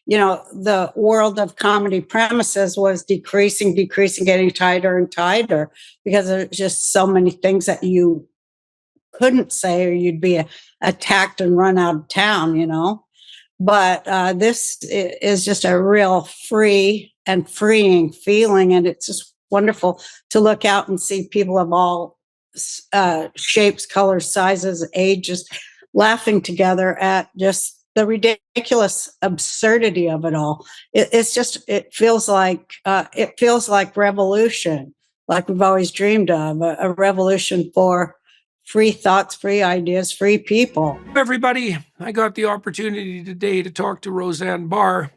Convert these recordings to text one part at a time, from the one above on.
the world of comedy premises was decreasing, getting tighter and tighter because there's just so many things that you couldn't say or you'd be attacked and run out of town. But this is just a real free and freeing feeling. And it's just wonderful to look out and see people of all shapes, colors, sizes, ages laughing together at just the ridiculous absurdity of it all. It feels like revolution, like we've always dreamed of, a revolution for free thoughts, free ideas, free people. Everybody, I got the opportunity today to talk to Roseanne Barr.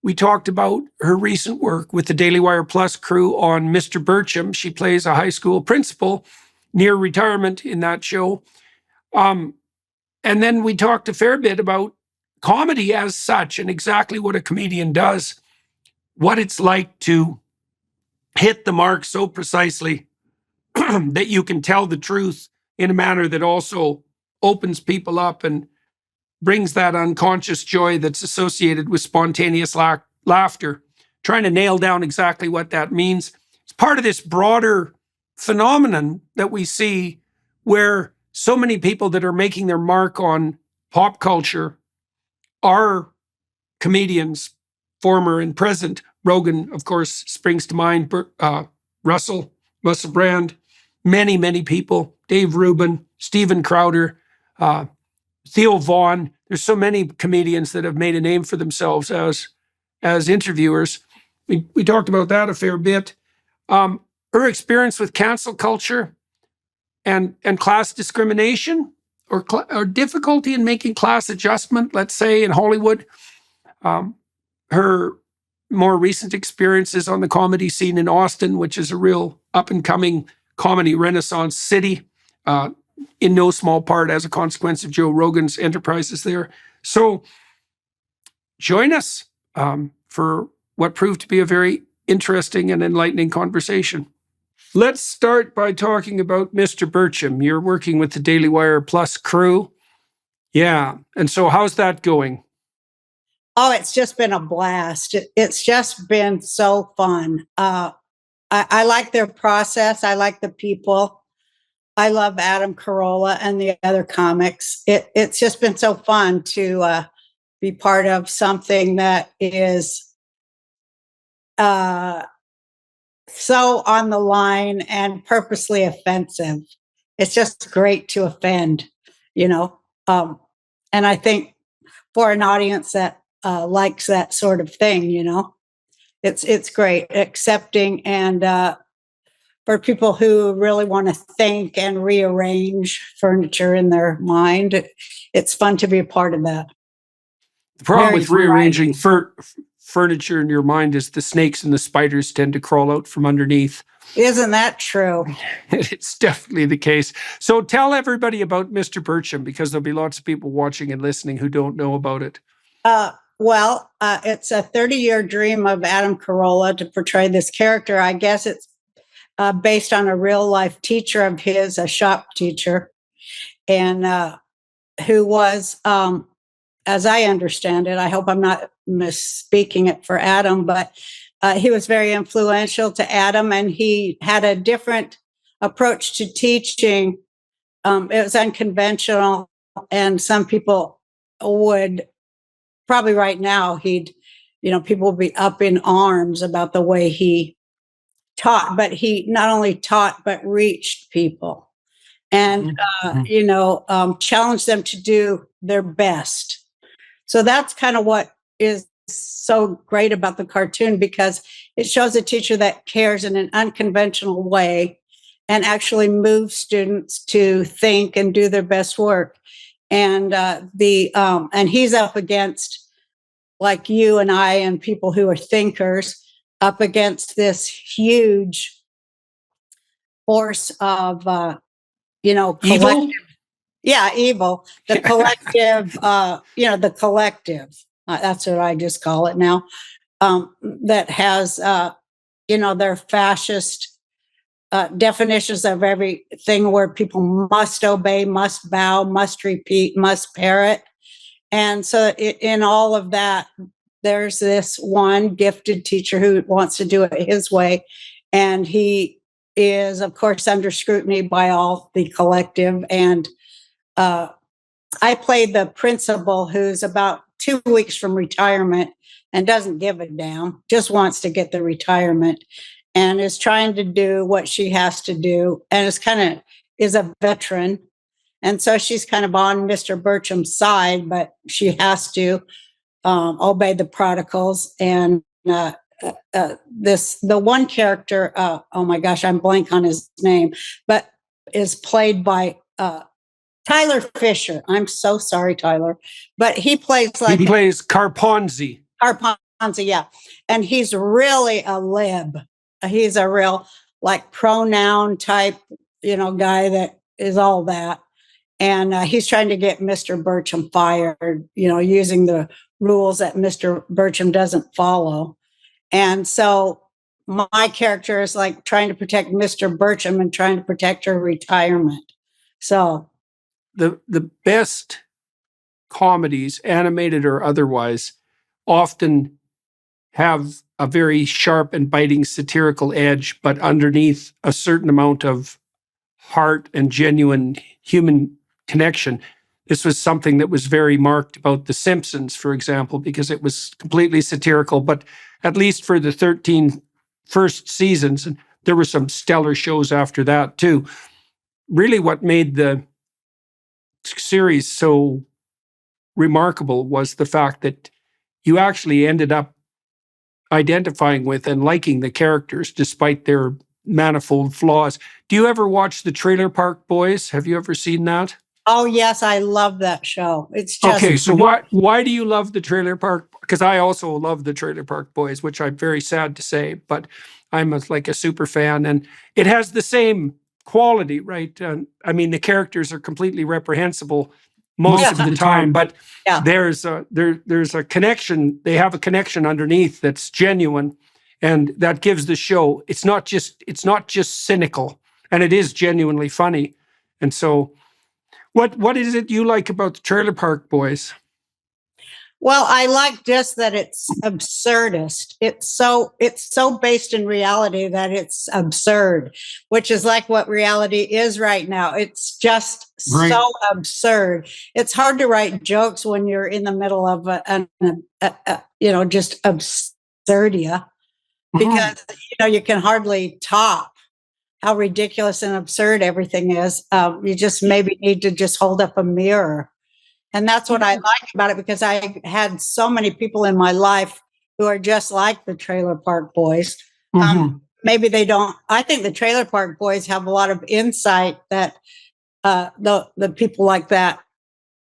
We talked about her recent work with the Daily Wire Plus crew on Mr. Burcham. She plays a high school principal near retirement in that show. And then we talked a fair bit about comedy as such and exactly what a comedian does, what it's like to hit the mark so precisely that you can tell the truth in a manner that also opens people up and brings that unconscious joy that's associated with spontaneous laughter, trying to nail down exactly what that means. It's part of this broader phenomenon that we see where so many people that are making their mark on pop culture are comedians, former and present. Rogan, of course, springs to mind. Russell Brand, many people. Dave Rubin, Steven Crowder, Theo Vaughn. There's so many comedians that have made a name for themselves as interviewers. We talked about that a fair bit. Her experience with cancel culture and class discrimination or difficulty in making class adjustment, let's say, in Hollywood. Her more recent experiences on the comedy scene in Austin, which is a real up-and-coming comedy renaissance city, in no small part as a consequence of Joe Rogan's enterprises there. So join us for what proved to be a very interesting and enlightening conversation. Let's start by talking about Mr. Burcham. You're working with the Daily Wire Plus crew. Yeah. And so how's that going? Oh, it's just been a blast. It's just been so fun. I like their process. I like the people. I love Adam Carolla and the other comics. It's just been so fun to be part of something that is so on the line and purposely offensive. It's just great to offend, and I think for an audience that likes that sort of thing, it's great, accepting, and for people who really want to think and rearrange furniture in their mind, it's fun to be a part of that. The problem with rearranging furniture in your mind is the snakes and the spiders tend to crawl out from underneath. Isn't that true? It's definitely the case. So tell everybody about Mr. Burcham, because there'll be lots of people watching and listening who don't know about it. It's a 30-year dream of Adam Carolla to portray this character. I guess it's based on a real-life teacher of his, a shop teacher, and who was, as I understand it, I hope I'm not misspeaking it for Adam, but he was very influential to Adam, and he had a different approach to teaching. It was unconventional, and some people would probably right now people would be up in arms about the way he taught, but he not only taught but reached people and challenged them to do their best. So that's kind of what is so great about the cartoon, because it shows a teacher that cares in an unconventional way and actually moves students to think and do their best work. And and he's up against, like you and I and people who are thinkers, up against this huge force of collective. Evil? Yeah, evil. The collective, the collective. That's what I just call it now. That has, their fascist definitions of everything, where people must obey, must bow, must repeat, must parrot. And so in all of that, there's this one gifted teacher who wants to do it his way. And he is, of course, under scrutiny by all the collective. And I played the principal who's about 2 weeks from retirement and doesn't give a damn, just wants to get the retirement and is trying to do what she has to do. And is a veteran. And so she's kind of on Mr. Burcham's side, but she has to obey the protocols. And the one character, oh my gosh, I'm blank on his name, but is played by Tyler Fisher. I'm so sorry, Tyler, but he plays Carponzi. Carponzi, yeah, and he's really a lib. He's a real pronoun type, guy that is all that. And he's trying to get Mr. Burcham fired, using the rules that Mr. Burcham doesn't follow. And so my character is trying to protect Mr. Burcham and trying to protect her retirement. So the best comedies, animated or otherwise, often have a very sharp and biting satirical edge, but underneath a certain amount of heart and genuine human connection. This was something that was very marked about The Simpsons, for example, because it was completely satirical, but at least for the 13 first seasons, and there were some stellar shows after that too. Really what made the series so remarkable was the fact that you actually ended up identifying with and liking the characters despite their manifold flaws. Do you ever watch the Trailer Park Boys? Have you ever seen that? Oh, yes, I love that show. It's just okay. So why do you love the Trailer Park? Because I also love the Trailer Park Boys, which I'm very sad to say, but I'm a super fan, and it has the same quality, right? I mean, the characters are completely reprehensible most of the time, but there's a connection. They have a connection underneath that's genuine, and that gives the show. It's not just cynical, and it is genuinely funny. And so, what is it you like about the Trailer Park Boys? Well, I like just that it's absurdist. It's so based in reality that it's absurd, which is like what reality is right now. It's just so absurd. It's hard to write jokes when you're in the middle of just absurdia, because you can hardly top how ridiculous and absurd everything is. You just maybe need to just hold up a mirror. And that's what I like about it, because I had so many people in my life who are just like the Trailer Park Boys. Maybe they don't. I think the Trailer Park Boys have a lot of insight that the people like that,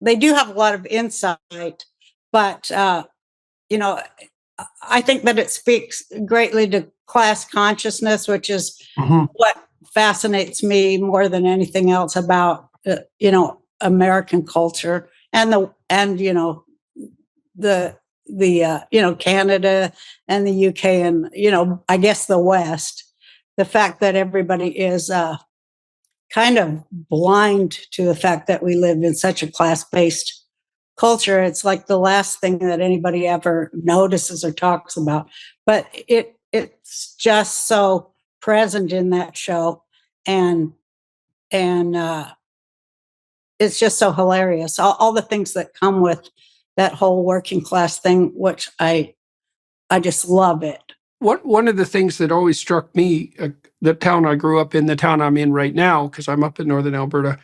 they do have a lot of insight. But, I think that it speaks greatly to class consciousness, which is what fascinates me more than anything else about, American culture. And Canada and the UK and, I guess the West, the fact that everybody is kind of blind to the fact that we live in such a class-based culture. It's like the last thing that anybody ever notices or talks about. But it's just so present in that show. And it's just so hilarious. All the things that come with that whole working class thing, which I just love it. One of the things that always struck me, the town I grew up in, the town I'm in right now, because I'm up in northern Alberta,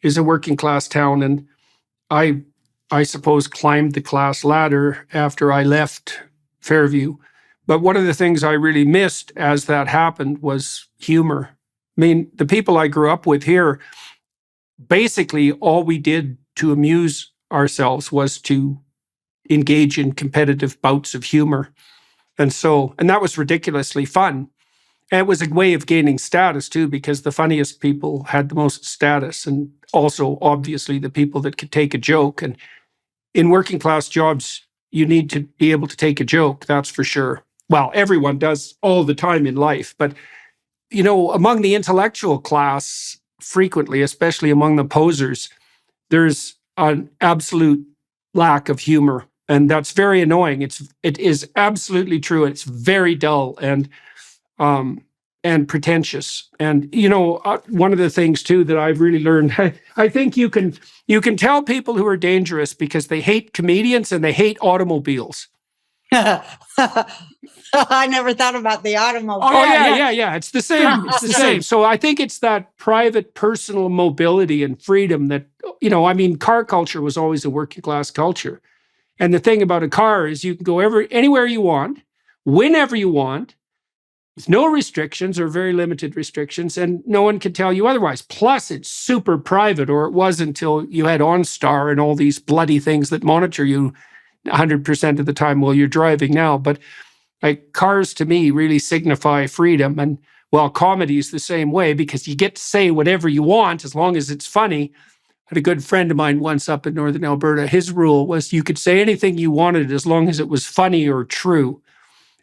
is a working class town. And I suppose climbed the class ladder after I left Fairview. But one of the things I really missed as that happened was humor. I mean, the people I grew up with here, basically all we did to amuse ourselves was to engage in competitive bouts of humor. And that was ridiculously fun. And it was a way of gaining status too, because the funniest people had the most status, and also obviously the people that could take a joke. And in working class jobs, you need to be able to take a joke, that's for sure. Well, everyone does all the time in life, but among the intellectual class, frequently, especially among the posers, there's an absolute lack of humor. And that's very annoying. It is absolutely true. It's very dull and pretentious. And, one of the things too that I've really learned, I think you can tell people who are dangerous because they hate comedians and they hate automobiles. I never thought about the automobile. Oh yeah. It's the same. It's the same. So I think it's that private, personal mobility and freedom that, car culture was always a working class culture. And the thing about a car is you can go anywhere you want, whenever you want, with no restrictions or very limited restrictions, and no one can tell you otherwise. Plus, it's super private, or it was until you had OnStar and all these bloody things that monitor you 100% of the time while you're driving now. But like, cars to me really signify freedom. And well, comedy is the same way because you get to say whatever you want as long as it's funny. I had a good friend of mine once up in Northern Alberta. His rule was you could say anything you wanted as long as it was funny or true.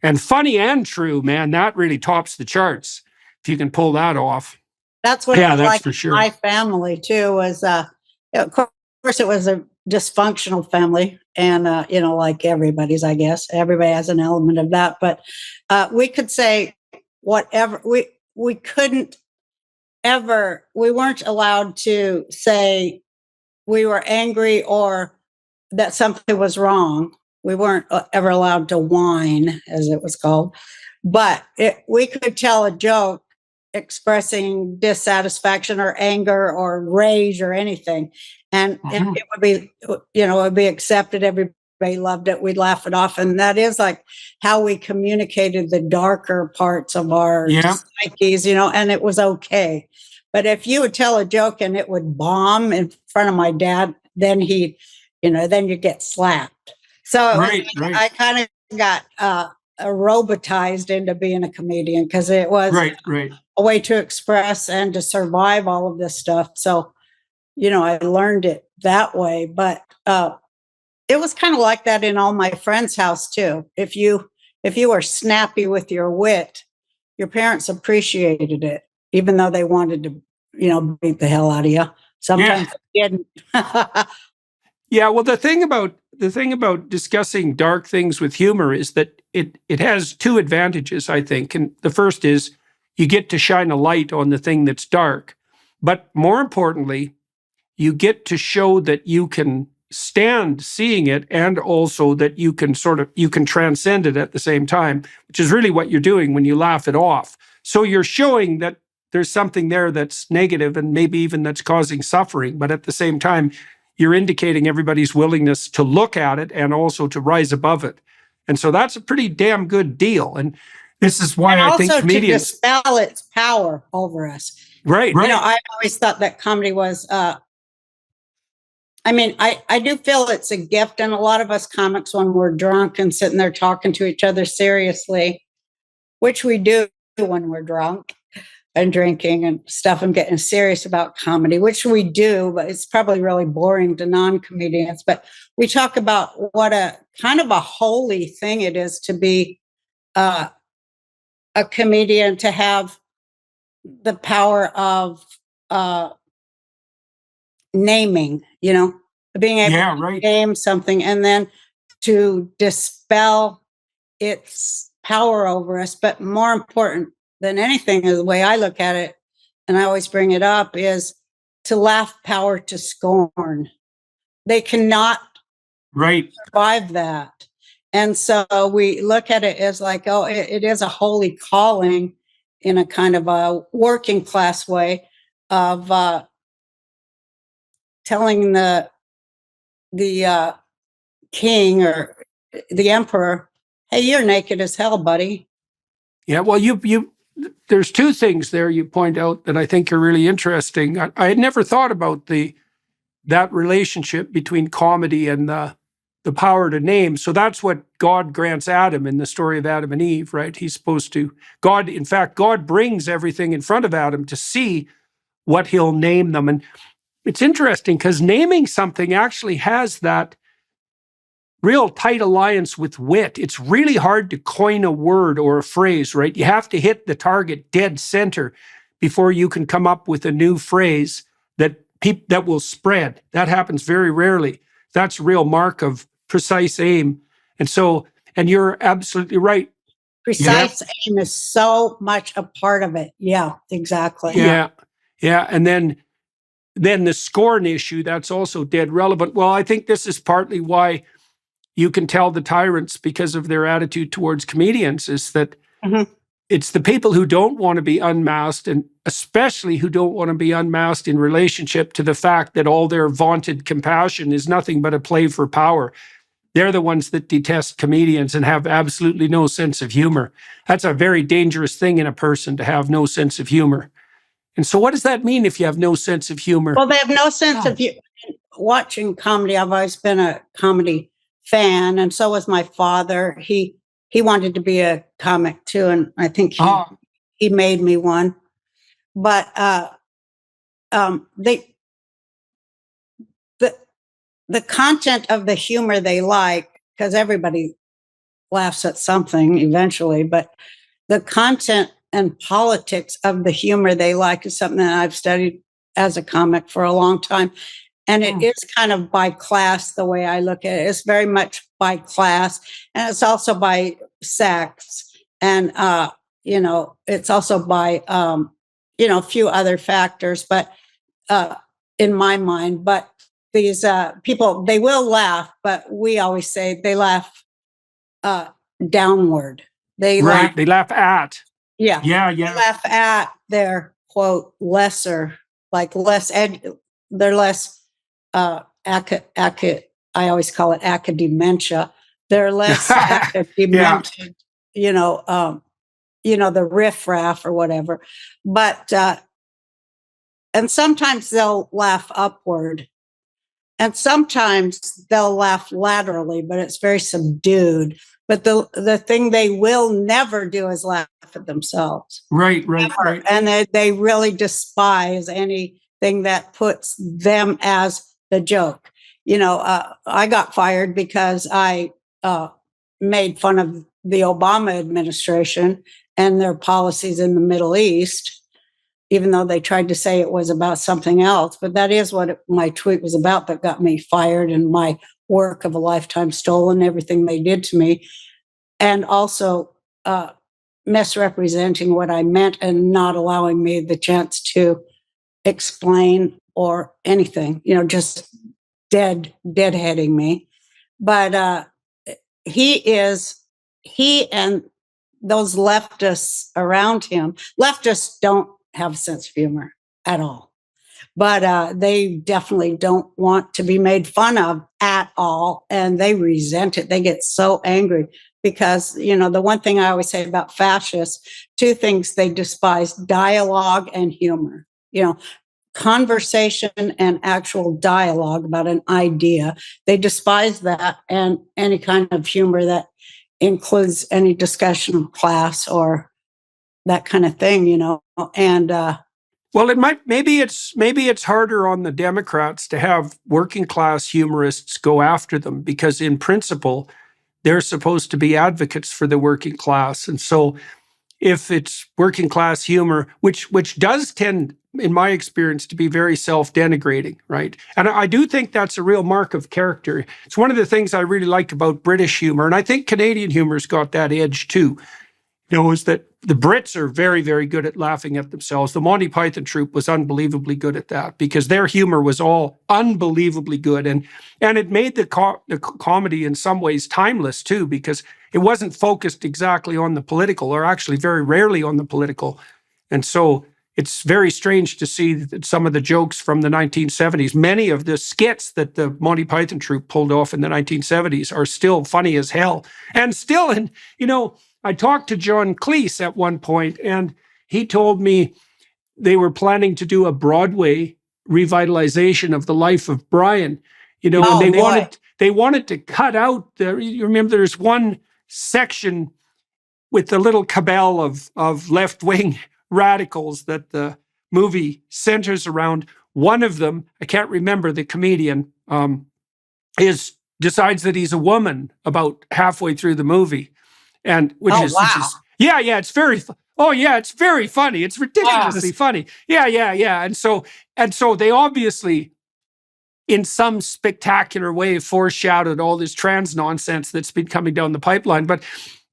And funny and true, man, that really tops the charts if you can pull that off. That's what that's like for sure. My family too was, of course, it was a dysfunctional family, and like everybody's, I guess everybody has an element of that. But we could say whatever. We couldn't ever. We weren't allowed to say we were angry or that something was wrong. We weren't ever allowed to whine, as it was called. But we could tell a joke expressing dissatisfaction or anger or rage or anything. And it would be, it would be accepted. Everybody loved it. We'd laugh it off. And that is like how we communicated the darker parts of our psyches, and it was okay. But if you would tell a joke and it would bomb in front of my dad, then then you get slapped. So I kind of got robotized into being a comedian because it was a way to express and to survive all of this stuff. So, I learned it that way. But it was kind of like that in all my friends' house too. If you were snappy with your wit, your parents appreciated it, even though they wanted to, beat the hell out of you. Sometimes they didn't. Yeah, well, the thing about discussing dark things with humor is that it has two advantages, I think. And the first is you get to shine a light on the thing that's dark. But more importantly, you get to show that you can stand seeing it and also that you can transcend it at the same time, which is really what you're doing when you laugh it off. So you're showing that there's something there that's negative and maybe even that's causing suffering, but at the same time, you're indicating everybody's willingness to look at it and also to rise above it. And so that's a pretty damn good deal. And this is why I think comedians... to dispel its power over us. Right. I always thought that comedy was... I do feel it's a gift. And a lot of us comics, when we're drunk and sitting there talking to each other seriously, which we do when we're drunk and drinking and stuff and getting serious about comedy, which we do, but it's probably really boring to non-comedians. But we talk about what a kind of a holy thing it is to be a comedian, to have the power of naming, being able to name something and then to dispel its power over us. But more important than anything, the way I look at it, and I always bring it up, is to laugh power to scorn. They cannot survive that. And so we look at it as like, it is a holy calling in a kind of a working class way of telling the king or the emperor, hey, you're naked as hell, buddy. Yeah, well, there's two things there you point out that I think are really interesting. I had never thought about that relationship between comedy and the power to name. So that's what God grants Adam in the story of Adam and Eve, right? He's supposed to, God brings everything in front of Adam to see what he'll name them. And it's interesting because naming something actually has that real tight alliance with wit. It's really hard to coin a word or a phrase, right? You have to hit the target dead center before you can come up with a new phrase that will spread. That happens very rarely. that's a real mark of precise aim. And so, and you're absolutely right. Precise aim is so much a part of it. Yeah, exactly. Yeah. And then the scorn issue, that's also dead relevant. Well, I think this is partly why you can tell the tyrants, because of their attitude towards comedians, is that it's the people who don't want to be unmasked, and especially who don't want to be unmasked in relationship to the fact that all their vaunted compassion is nothing but a play for power. They're the ones that detest comedians and have absolutely no sense of humor. That's a very dangerous thing in a person, to have no sense of humor. And so what does that mean if you have no sense of humor? Well, they have no sense of humor. Watching comedy, I've always been a comedy fan, and so was my father. He wanted to be a comic too, and I think he made me one. But the content of the humor they like, because everybody laughs at something eventually, but the content and politics of the humor they like is something that I've studied as a comic for a long time. And it is kind of by class, the way I look at it. It's very much by class, and it's also by sex. And, it's also by, a few other factors, but in my mind, but these people, they will laugh, but we always say they laugh downward. They laugh at. Yeah. They laugh at their quote lesser, like they're less I always call it academia. They're less academic, the riffraff or whatever. But and sometimes they'll laugh upward, and sometimes they'll laugh laterally, but it's very subdued. But the thing they will never do is laugh at themselves. Right. And they really despise anything that puts them as the joke. I got fired because I made fun of the Obama administration and their policies in the Middle East, even though they tried to say it was about something else. But that is what my tweet was about, that got me fired and my work of a lifetime stolen, everything they did to me. And also misrepresenting what I meant and not allowing me the chance to explain or anything, just deadheading me. But he and those leftists around him, leftists don't have a sense of humor at all. But they definitely don't want to be made fun of at all. And they resent it. They get so angry because, the one thing I always say about fascists, two things they despise: dialogue and humor. Conversation and actual dialogue about an idea. They despise that, and any kind of humor that includes any discussion of class or that kind of thing, and well, maybe it's harder on the Democrats to have working class humorists go after them, because in principle they're supposed to be advocates for the working class. And so if it's working class humor, which does tend, in my experience, to be very self-denigrating, right? And I do think that's a real mark of character. It's one of the things I really like about British humor, and I think Canadian humor's got that edge too, is that the Brits are very, very good at laughing at themselves. The Monty Python troupe was unbelievably good at that, because their humor was all unbelievably good. And it made the comedy in some ways timeless too, because it wasn't focused exactly on the political, or actually very rarely on the political. And so it's very strange to see that some of the jokes from the 1970s, many of the skits that the Monty Python troupe pulled off in the 1970s are still funny as hell. And still, I talked to John Cleese at one point, and he told me they were planning to do a Broadway revitalization of the life of Brian, and they wanted to cut out you remember there's one section with the little cabal of left-wing radicals that the movie centers around. One of them, I can't remember the comedian, decides that he's a woman about halfway through the movie. And which is it's very it's very funny. It's ridiculously funny. And so they obviously, in some spectacular way foreshadowed all this trans nonsense that's been coming down the pipeline. But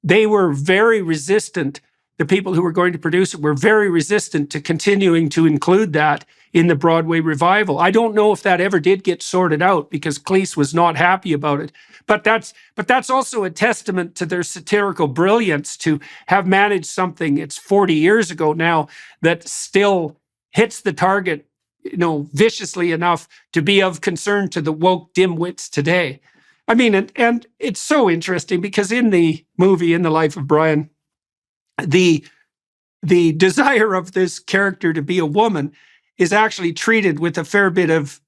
they were very resistant. The people who were going to produce it were very resistant to continuing to include that in the Broadway revival. I don't know if that ever did get sorted out, because Cleese was not happy about it. But that's also a testament to their satirical brilliance to have managed something, it's 40 years ago now, that still hits the target, viciously enough to be of concern to the woke dimwits today. I mean, and it's so interesting because in the movie, In the Life of Brian, the desire of this character to be a woman is actually treated with a fair bit of,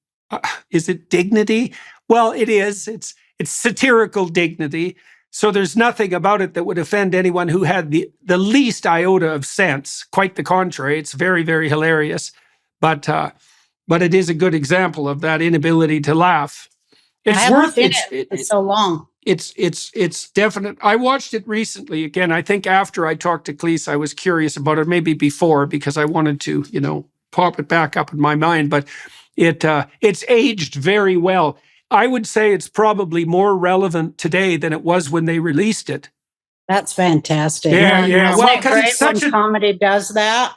is it dignity? Well, it is. It's satirical dignity. So there's nothing about it that would offend anyone who had the least iota of sense. Quite the contrary. It's very, very hilarious. But it is a good example of that inability to laugh. I haven't seen it for so long. It's definite. I watched it recently again. I think after I talked to Cleese, I was curious about it, maybe before, because I wanted to, pop it back up in my mind. But it's aged very well. I would say it's probably more relevant today than it was when they released it. That's fantastic. Yeah. Well, because it's such a comedy does that.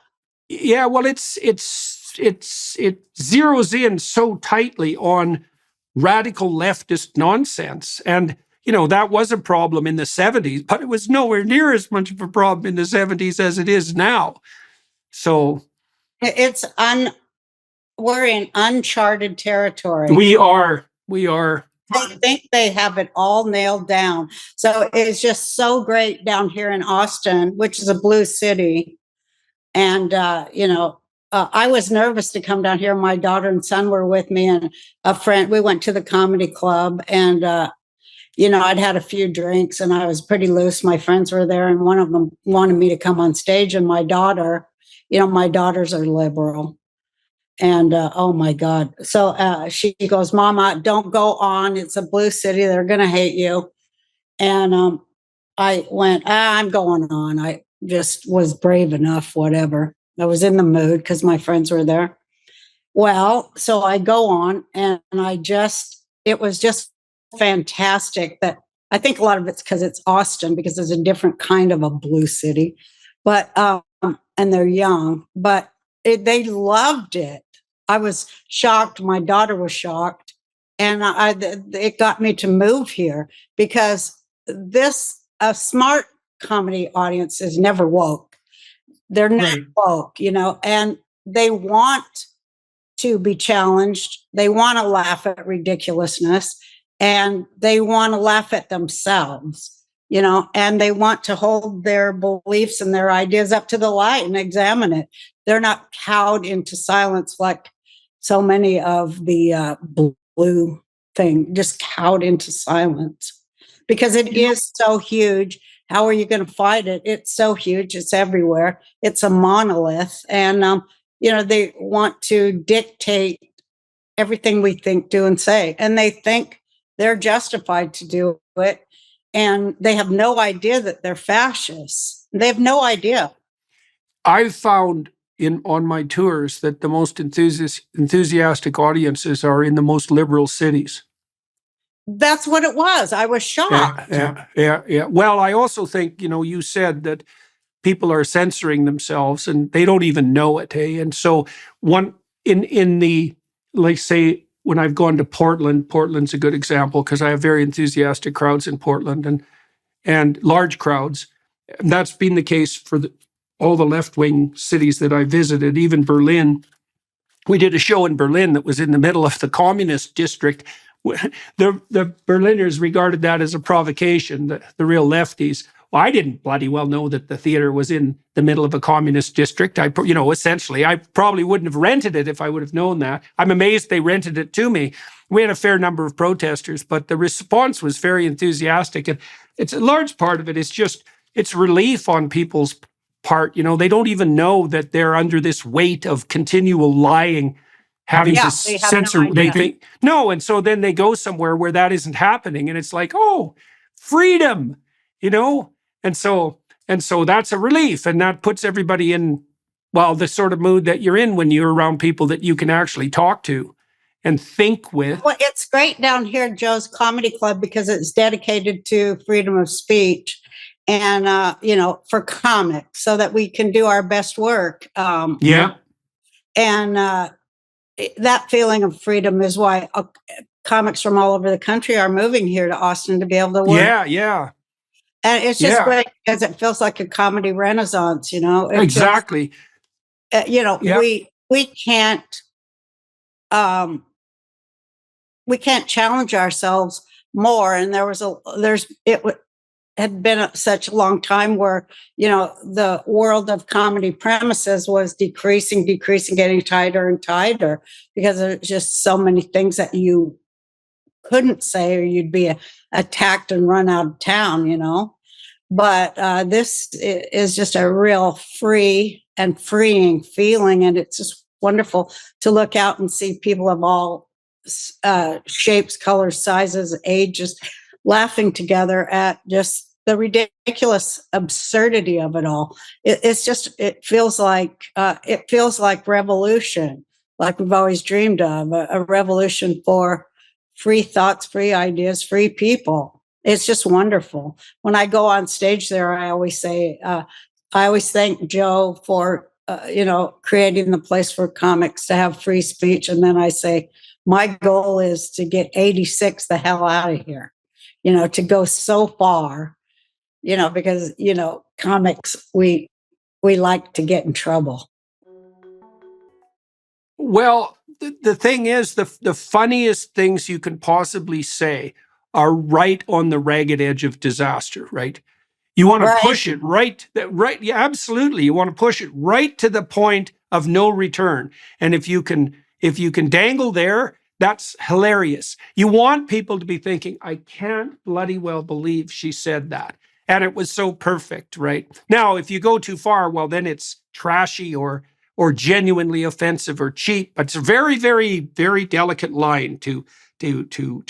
Yeah. Well, it zeroes in so tightly on radical leftist nonsense. And, that was a problem in the 70s, but it was nowhere near as much of a problem in the 70s as it is now. So we're in uncharted territory. We are. I think they have it all nailed down. So it's just so great down here in Austin, which is a blue city. And, I was nervous to come down here. My daughter and son were with me, and a friend, we went to the comedy club, and, I'd had a few drinks and I was pretty loose. My friends were there, and one of them wanted me to come on stage, and my daughter, my daughters are liberal. And oh my God. So she goes, Mama, don't go on. It's a blue city. They're going to hate you. And I went, I'm going on. I just was brave enough, whatever. I was in the mood because my friends were there. Well, so I go on, and it was just fantastic. That I think a lot of it's because it's Austin, because it's a different kind of a blue city, but, and they're young, but they loved it. I was shocked. My daughter was shocked. And it got me to move here, because a smart comedy audience is never woke. They're not woke, and they want to be challenged. They want to laugh at ridiculousness, and they want to laugh at themselves, and they want to hold their beliefs and their ideas up to the light and examine it. They're not cowed into silence like so many of the blue thing, just cowed into silence, because it is so huge. How are you going to fight it? It's so huge. It's everywhere. It's a monolith. And, they want to dictate everything we think, do, and say. And they think they're justified to do it. And they have no idea that they're fascists. They have no idea. I've found on my tours that the most enthusiastic audiences are in the most liberal cities. That's what it was. I was shocked. Yeah. Well, I also think, you said that people are censoring themselves and they don't even know it. Hey? And so like say, when I've gone to Portland's a good example, because I have very enthusiastic crowds in Portland and large crowds. And that's been the case for all the left-wing cities that I visited, even Berlin. We did a show in Berlin that was in the middle of the communist district. The Berliners regarded that as a provocation, the real lefties. Well, I didn't bloody well know that the theater was in the middle of a communist district. Essentially, I probably wouldn't have rented it if I would have known that. I'm amazed they rented it to me. We had a fair number of protesters, but the response was very enthusiastic. And it's a large part of it is just, it's relief on people's part. They don't even know that they're under this weight of continual lying, having to censor. They think no, and so then they go somewhere where that isn't happening, and it's like, oh, freedom, and so that's a relief, and that puts everybody in, well, the sort of mood that you're in when you're around people that you can actually talk to, and think with. Well, it's great down here at Joe's Comedy Club because it's dedicated to freedom of speech and, for comics so that we can do our best work. Yeah. And that feeling of freedom is why comics from all over the country are moving here to Austin to be able to work. Yeah. And it's just great because it feels like a comedy renaissance, Exactly. We can't we can't challenge ourselves more. And had been such a long time where, the world of comedy premises was decreasing, getting tighter and tighter because there's just so many things that you couldn't say or you'd be attacked and run out of town. But this is just a real free and freeing feeling. And it's just wonderful to look out and see people of all shapes, colors, sizes, ages, laughing together at just the ridiculous absurdity of it all. It feels like revolution, like we've always dreamed of, a revolution for free thoughts, free ideas, free people. It's just wonderful. When I go on stage there, I always thank Joe for, creating the place for comics to have free speech. And then I say, my goal is to get 86 the hell out of here, to go so far, because, comics, we like to get in trouble. Well, the thing is, the funniest things you can possibly say are right on the ragged edge of disaster, right? You want to push it right. Yeah, absolutely. You want to push it right to the point of no return. And if you can dangle there, that's hilarious. You want people to be thinking, I can't bloody well believe she said that. And it was so perfect, right? Now, if you go too far, well, then it's trashy or genuinely offensive or cheap. But it's a very, very, very delicate line to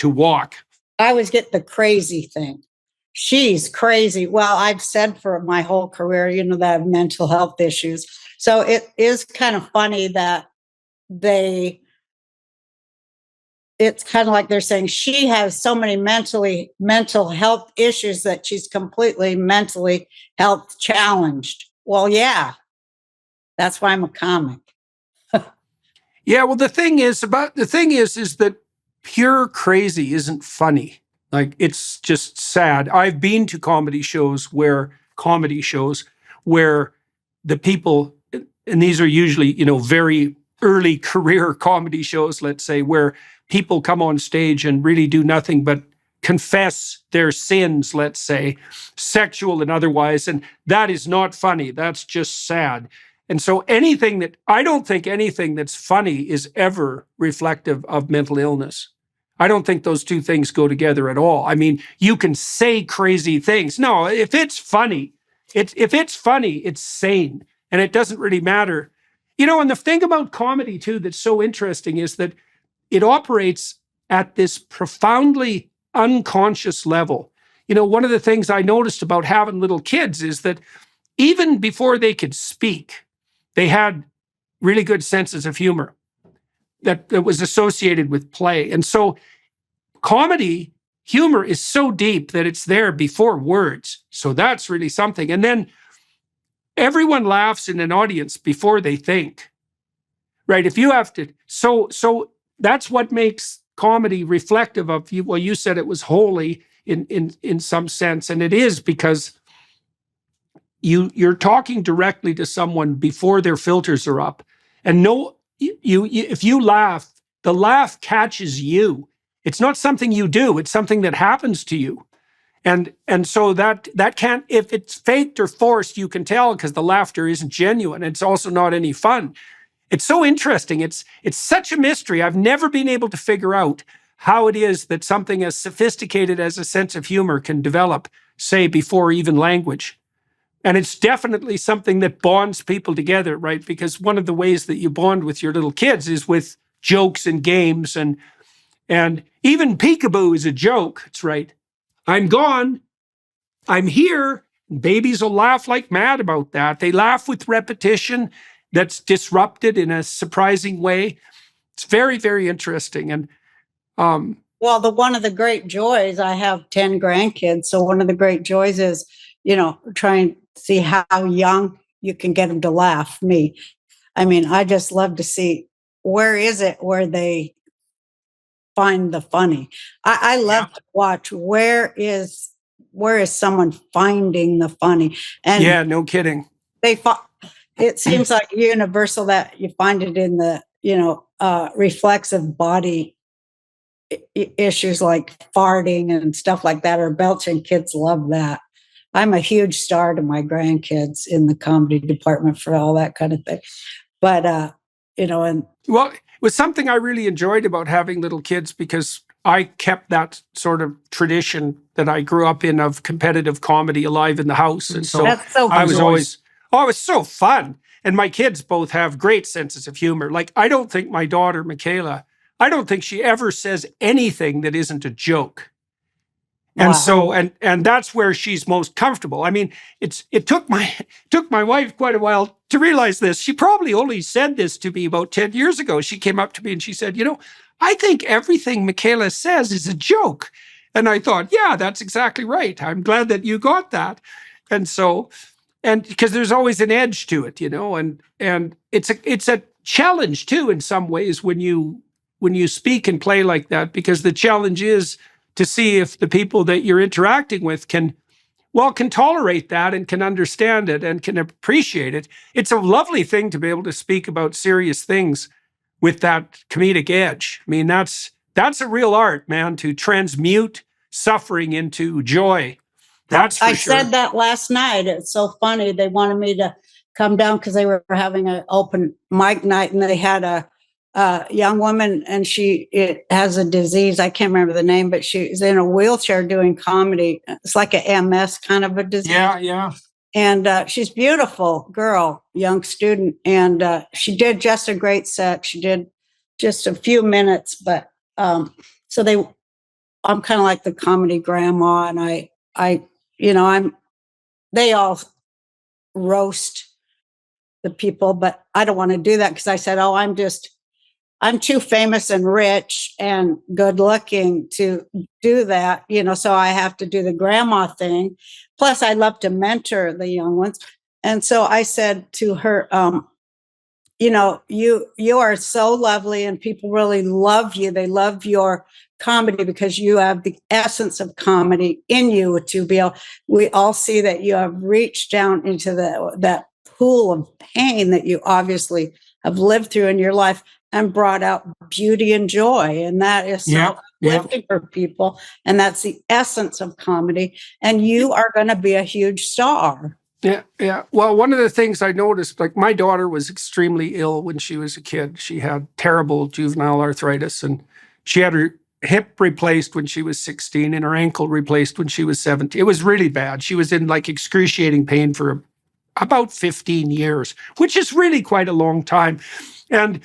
walk. I always get the crazy thing. She's crazy. Well, I've said for my whole career, that I have mental health issues. So it is kind of funny that it's kind of like they're saying she has so many mental health issues that she's completely mentally health challenged. Well, yeah, that's why I'm a comic. Yeah. Well, the thing is that pure crazy isn't funny. Like, it's just sad. I've been to comedy shows where the people, and these are usually, very early career comedy shows, let's say, where people come on stage and really do nothing but confess their sins, let's say, sexual and otherwise. And that is not funny. That's just sad. And so I don't think anything that's funny is ever reflective of mental illness. I don't think those two things go together at all. I mean, you can say crazy things. No, if it's funny, it's sane, and it doesn't really matter. And the thing about comedy too that's so interesting is that it operates at this profoundly unconscious level. One of the things I noticed about having little kids is that even before they could speak, they had really good senses of humor that was associated with play. And so comedy humor is so deep that it's there before words. So that's really something. And then everyone laughs in an audience before they think, right? If you have to, so that's what makes comedy reflective of you. Well, you said it was holy in some sense, and it is, because you're talking directly to someone before their filters are up. And if you laugh, the laugh catches you. It's not something you do, it's something that happens to you. And so that can't, if it's faked or forced, you can tell because the laughter isn't genuine. It's also not any fun. It's so interesting. It's such a mystery. I've never been able to figure out how it is that something as sophisticated as a sense of humor can develop, say, before even language. And it's definitely something that bonds people together, right? Because one of the ways that you bond with your little kids is with jokes and games, and even peekaboo is a joke. It's right. I'm gone. I'm here. Babies will laugh like mad about that. They laugh with repetition that's disrupted in a surprising way. It's very, very interesting. And well, one of the great joys, I have 10 grandkids. So one of the great joys is, trying to see how young you can get them to laugh. I mean, I just love to see where is it where they find the funny. I love to watch where is someone finding the funny. And yeah, no kidding. It seems like universal that you find it in the, reflexive body issues like farting and stuff like that, or belching. Kids love that. I'm a huge star to my grandkids in the comedy department for all that kind of thing. But, and well, it was something I really enjoyed about having little kids, because I kept that sort of tradition that I grew up in of competitive comedy alive in the house. And so that's so I was always, it was so fun. And my kids both have great senses of humor. Like, I don't think my daughter, Michaela, I don't think she ever says anything that isn't a joke. And so, and that's where she's most comfortable. I mean, it took my wife quite a while to realize this. She probably only said this to me about 10 years ago. She came up to me and she said, I think everything Michaela says is a joke. And I thought, yeah, that's exactly right. I'm glad that you got that. And so, and because there's always an edge to it, and it's a challenge too, in some ways, when you speak and play like that, because the challenge is to see if the people that you're interacting with can tolerate that and can understand it and can appreciate it. It's a lovely thing to be able to speak about serious things with that comedic edge. I mean, that's a real art, man, to transmute suffering into joy. That's for sure. I said that last night. It's so funny. They wanted me to come down because they were having an open mic night, and they had a young woman, and it has a disease. I can't remember the name, but she's in a wheelchair doing comedy. It's like a MS kind of a disease. Yeah. And she's a beautiful girl, young student. And she did just a great set. She did just a few minutes, but I'm kind of like the comedy grandma, and they all roast the people, but I don't want to do that, because I said, I'm too famous and rich and good looking to do that, so I have to do the grandma thing. Plus, I love to mentor the young ones. And so I said to her, you are so lovely, and people really love you. They love your comedy because you have the essence of comedy in you to be able. We all see that you have reached down into that pool of pain that you obviously have lived through in your life, and brought out beauty and joy. And that is so uplifting for people. And that's the essence of comedy. And you are going to be a huge star. Yeah. Well, one of the things I noticed, like, my daughter was extremely ill when she was a kid. She had terrible juvenile arthritis, and she had her hip replaced when she was 16 and her ankle replaced when she was 17. It was really bad. She was in like excruciating pain for about 15 years, which is really quite a long time. And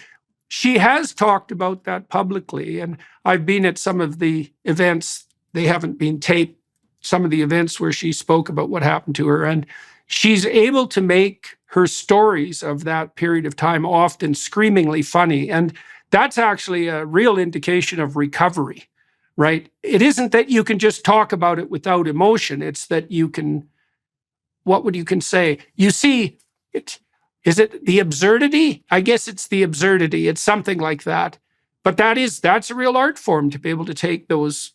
she has talked about that publicly, and I've been at some of the events. They haven't been taped, some of the events where she spoke about what happened to her, and she's able to make her stories of that period of time often screamingly funny. And that's actually a real indication of recovery, right? It isn't that you can just talk about it without emotion. It's that you can, you can say? You see it. Is it the absurdity? I guess it's the absurdity. It's something like that. But that's a real art form, to be able to take those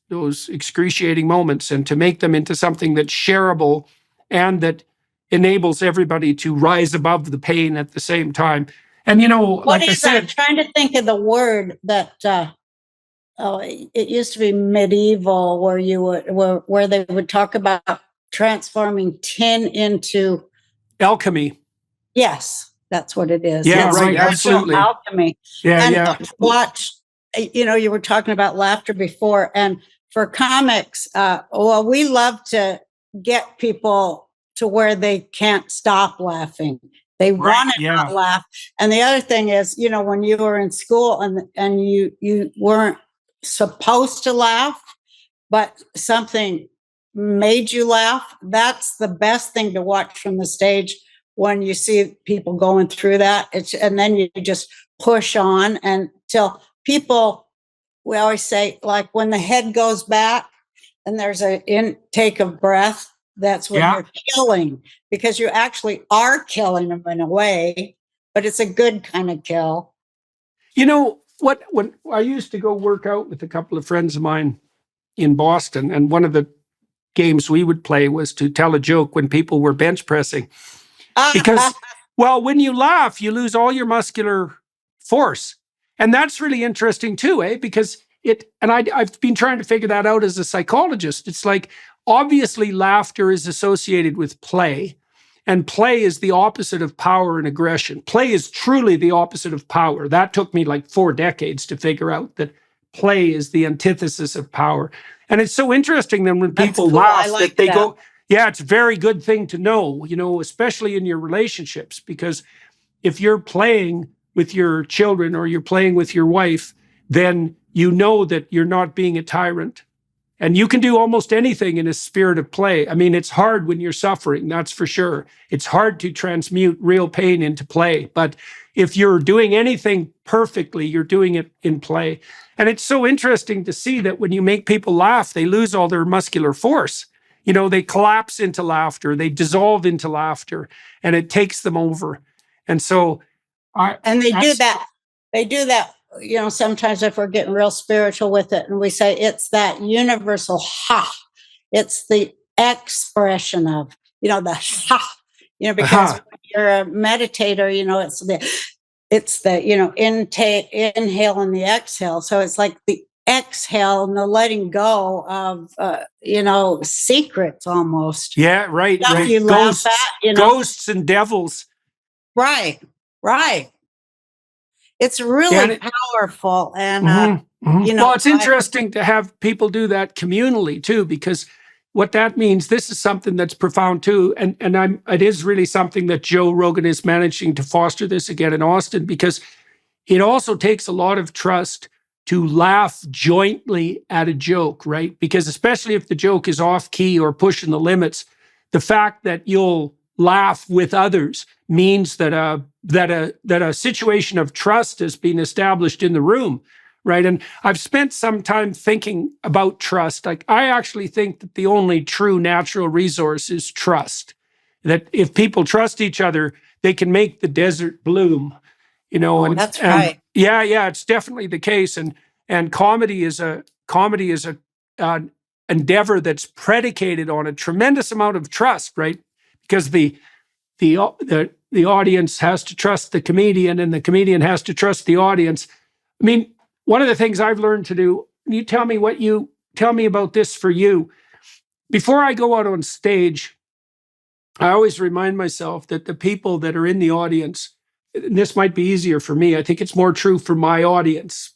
excruciating moments and to make them into something that's shareable and that enables everybody to rise above the pain at the same time. And like I said, I'm trying to think of the word that it used to be medieval, where they would talk about transforming tin into alchemy. Yes, that's what it is. Yeah, yes, right. Absolutely. Alchemy. Yeah. Watch, you were talking about laughter before. And for comics, we love to get people to where they can't stop laughing. They want to not laugh. And the other thing is, when you were in school and you weren't supposed to laugh, but something made you laugh, that's the best thing to watch from the stage. When you see people going through that, and then you just push on, and till people, we always say, like when the head goes back and there's an intake of breath, that's when you're killing, because you actually are killing them in a way, but it's a good kind of kill. You know what? When I used to go work out with a couple of friends of mine in Boston, and one of the games we would play was to tell a joke when people were bench pressing. Because, well, when you laugh, you lose all your muscular force. And that's really interesting too, because I've been trying to figure that out as a psychologist. It's like, obviously, laughter is associated with play. And play is the opposite of power and aggression. Play is truly the opposite of power. That took me like 4 decades to figure out that play is the antithesis of power. And it's so interesting then when people laugh that they go, yeah, it's a very good thing to know, especially in your relationships, because if you're playing with your children or you're playing with your wife, then you know that you're not being a tyrant. And you can do almost anything in a spirit of play. I mean, it's hard when you're suffering, that's for sure. It's hard to transmute real pain into play. But if you're doing anything perfectly, you're doing it in play. And it's so interesting to see that when you make people laugh, they lose all their muscular force. They collapse into laughter, they dissolve into laughter, and it takes them over. And so they do that, sometimes if we're getting real spiritual with it, and we say it's that universal ha. It's the expression of, the ha, because when you're a meditator, it's the inhale and the exhale. So it's like the exhale and the letting go of, secrets almost. Yeah, right. You ghosts, laugh at, ghosts and devils. Right. It's really powerful. And, well, it's interesting to have people do that communally too, because what that means, this is something that's profound too. And it is really something that Joe Rogan is managing to foster this again in Austin, because it also takes a lot of trust to laugh jointly at a joke, right? Because especially if the joke is off key or pushing the limits, the fact that you'll laugh with others means that a situation of trust has been established in the room, right? And I've spent some time thinking about trust. Like, I actually think that the only true natural resource is trust. That if people trust each other, they can make the desert bloom. That's right. Yeah, it's definitely the case. And comedy is a endeavor that's predicated on a tremendous amount of trust, right? Because the audience has to trust the comedian, and the comedian has to trust the audience. I mean, one of the things I've learned to do, you tell me about this for you. Before I go out on stage, I always remind myself that the people that are in the audience, and this might be easier for me, I think it's more true for my audience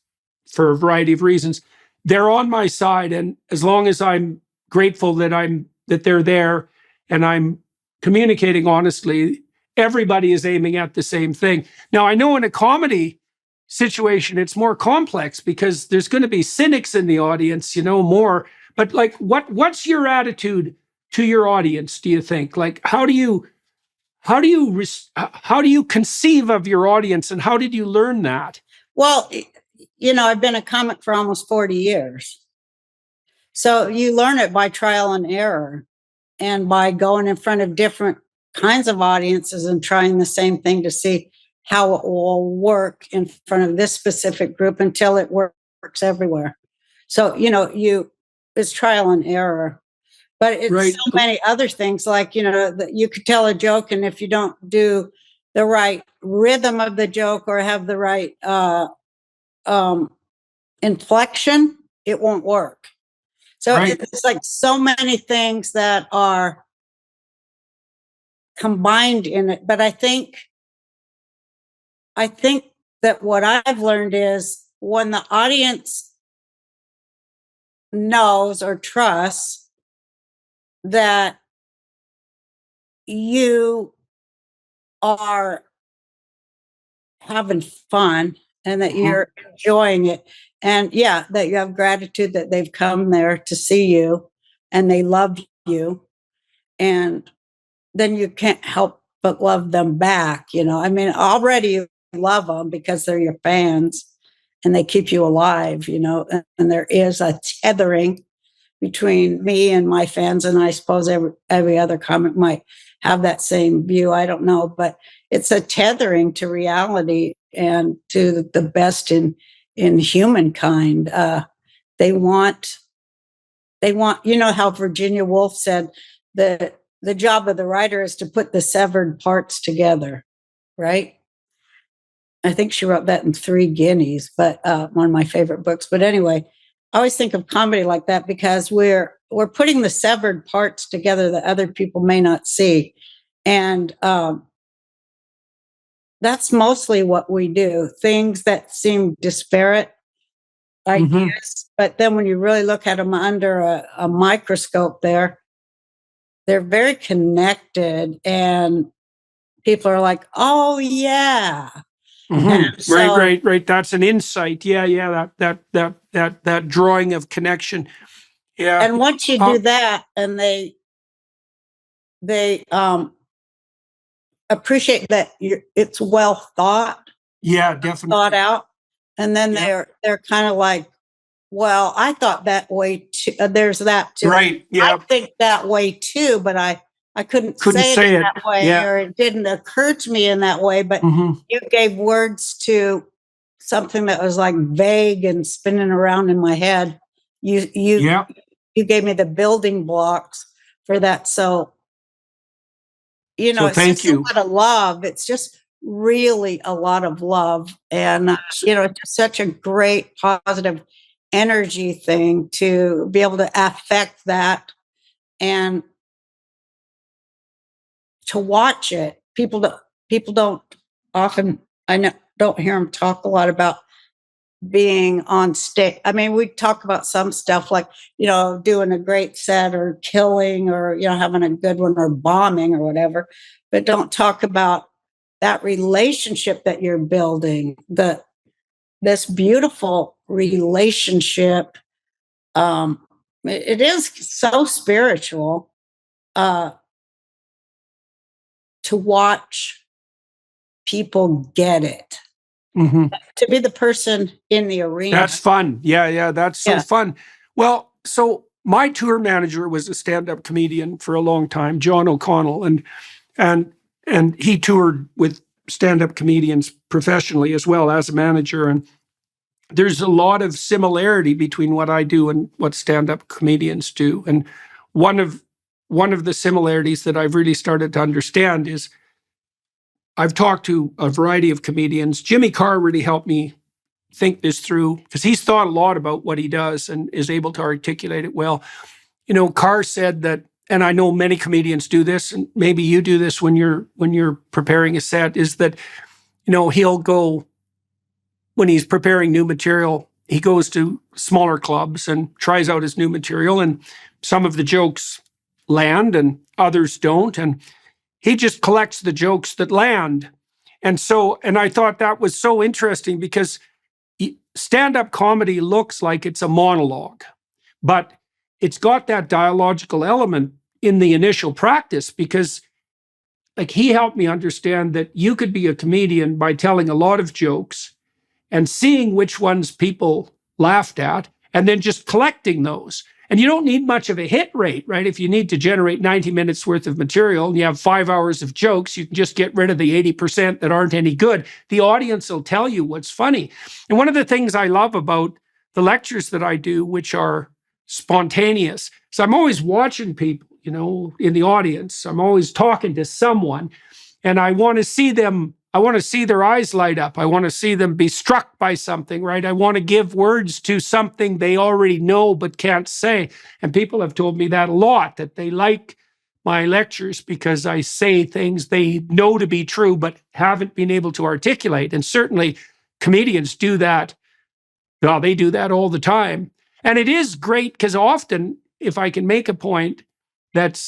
for a variety of reasons, they're on my side. And as long as I'm grateful that they're there and I'm communicating honestly, everybody is aiming at the same thing. Now, I know in a comedy situation, it's more complex because there's going to be cynics in the audience, more. But like, what's your attitude to your audience, do you think? Like, how do you conceive of your audience, and how did you learn that? Well, I've been a comic for almost 40 years. So you learn it by trial and error, and by going in front of different kinds of audiences and trying the same thing to see how it will work in front of this specific group until it works everywhere. So, it's trial and error. But it's right. So many other things, like, that you could tell a joke, and if you don't do the right rhythm of the joke or have the right inflection, it won't work. So right. It's like so many things that are combined in it. But I think that what I've learned is when the audience knows or trusts that you are having fun and that you're enjoying it, and that you have gratitude that they've come there to see you and they love you, and then you can't help but love them back. I mean, already you love them because they're your fans, and they keep you alive, and there is a tethering between me and my fans. And I suppose every other comic might have that same view. I don't know, but it's a tethering to reality and to the best in humankind. They want, how Virginia Woolf said that the job of the writer is to put the severed parts together, right? I think she wrote that in Three Guineas, but one of my favorite books. But anyway, I always think of comedy like that because we're putting the severed parts together that other people may not see, and that's mostly what we do. Things that seem disparate ideas, but then when you really look at them under a microscope, they're very connected, and people are like, "Oh yeah." So, right. That's an insight. Yeah. That drawing of connection. Yeah. And once you do that, and they appreciate that it's well thought. Yeah, definitely thought out, and then they're kind of like, well, I thought that way too. There's that too. Right. Yeah. I think that way too, but I couldn't say it in that way, or it didn't occur to me in that way. But you gave words to something that was like vague and spinning around in my head. You gave me the building blocks for that. So, it's just a lot of love. It's just really a lot of love. And, it's just such a great positive energy thing to be able to affect that and to watch it. People don't often, don't hear them talk a lot about being on stage. I mean, we talk about some stuff like, doing a great set or killing or, having a good one or bombing or whatever, but don't talk about that relationship that you're building, this beautiful relationship. It is so spiritual to watch people get it. To be the person in the arena. That's fun. Yeah. That's so fun. Well, so my tour manager was a stand-up comedian for a long time, John O'Connell, and he toured with stand-up comedians professionally as well as a manager. And there's a lot of similarity between what I do and what stand-up comedians do. And one of the similarities that I've really started to understand is I've talked to a variety of comedians. Jimmy Carr really helped me think this through because he's thought a lot about what he does and is able to articulate it well. Carr said that, and I know many comedians do this, and maybe you do this when you're preparing a set, is that, he'll go, when he's preparing new material, he goes to smaller clubs and tries out his new material, and some of the jokes land and others don't, and he just collects the jokes that land. And I thought that was so interesting because stand-up comedy looks like it's a monologue, but it's got that dialogical element in the initial practice because, like, he helped me understand that you could be a comedian by telling a lot of jokes and seeing which ones people laughed at and then just collecting those. And you don't need much of a hit rate, right? If you need to generate 90 minutes worth of material and you have 5 hours of jokes, you can just get rid of the 80% that aren't any good. The audience will tell you what's funny. And one of the things I love about the lectures that I do, which are spontaneous, so I'm always watching people, in the audience. I'm always talking to someone, and I want to see them. I want to see their eyes light up. I want to see them be struck by something, right? I want to give words to something they already know but can't say. And people have told me that a lot, that they like my lectures because I say things they know to be true but haven't been able to articulate. And certainly comedians do that. Well, they do that all the time. And it is great because often, if I can make a point that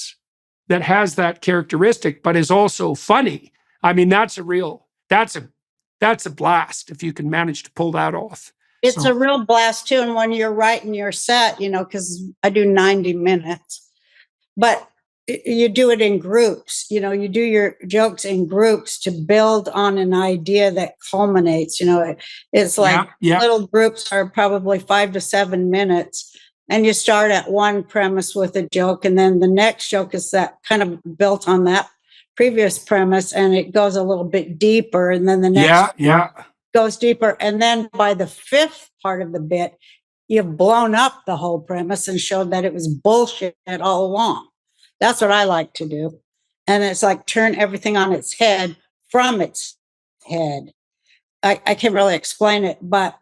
has that characteristic but is also funny, I mean, that's a blast if you can manage to pull that off. It's a real blast too. And when you're writing your set, because I do 90 minutes, but you do it in groups. You do your jokes in groups to build on an idea that culminates. It's like little groups are probably 5 to 7 minutes, and you start at one premise with a joke, and then the next joke is that kind of built on that previous premise, and it goes a little bit deeper, and then the next goes deeper, and then by the fifth part of the bit, you've blown up the whole premise and showed that it was bullshit all along. That's what I like to do. And it's like turn everything on its head from its head. I can't really explain it, but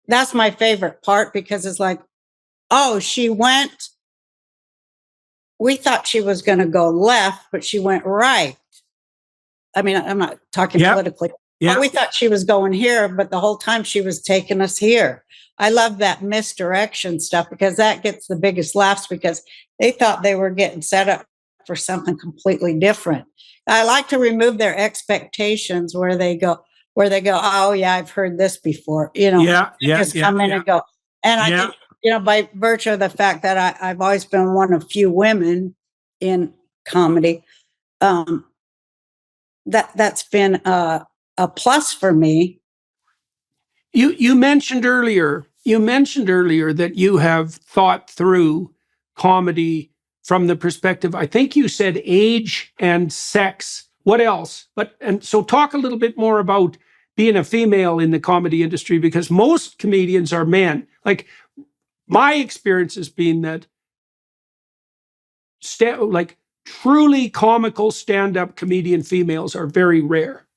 that's my favorite part, because it's like, oh, we thought she was going to go left, but she went right. I mean, I'm not talking politically. Yeah. We thought she was going here, but the whole time she was taking us here. I love that misdirection stuff, because that gets the biggest laughs, because they thought they were getting set up for something completely different. I like to remove their expectations where they go, oh yeah, I've heard this before. Just come in and go. And I think, by virtue of the fact that I've always been one of few women in comedy, that's been a plus for me. You mentioned earlier that you have thought through comedy from the perspective, I think you said age and sex. What else? So talk a little bit more about being a female in the comedy industry, because most comedians are men. Like, my experience has been that truly comical stand-up comedian females are very rare.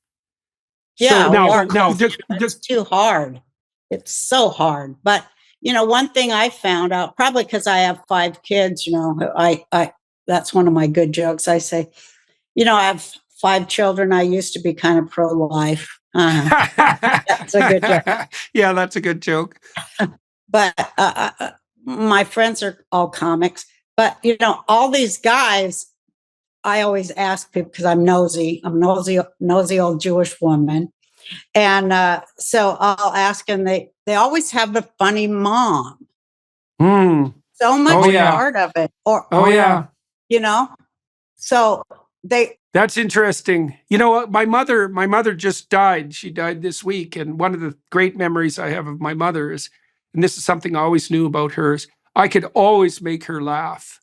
Yeah, so it's too hard. It's so hard. But one thing I found out, probably because I have 5 kids, I that's one of my good jokes. I say, I have 5 children. I used to be kind of pro-life. That's a good joke. Yeah, that's a good joke. But my friends are all comics. But all these guys, I always ask people, because I'm nosy. I'm nosy old Jewish woman. And so I'll ask, and they always have the funny mom. So much part of it. So that's interesting. You know what? My mother just died. She died this week. And one of the great memories I have of my mother is, and this is something I always knew about her, is I could always make her laugh.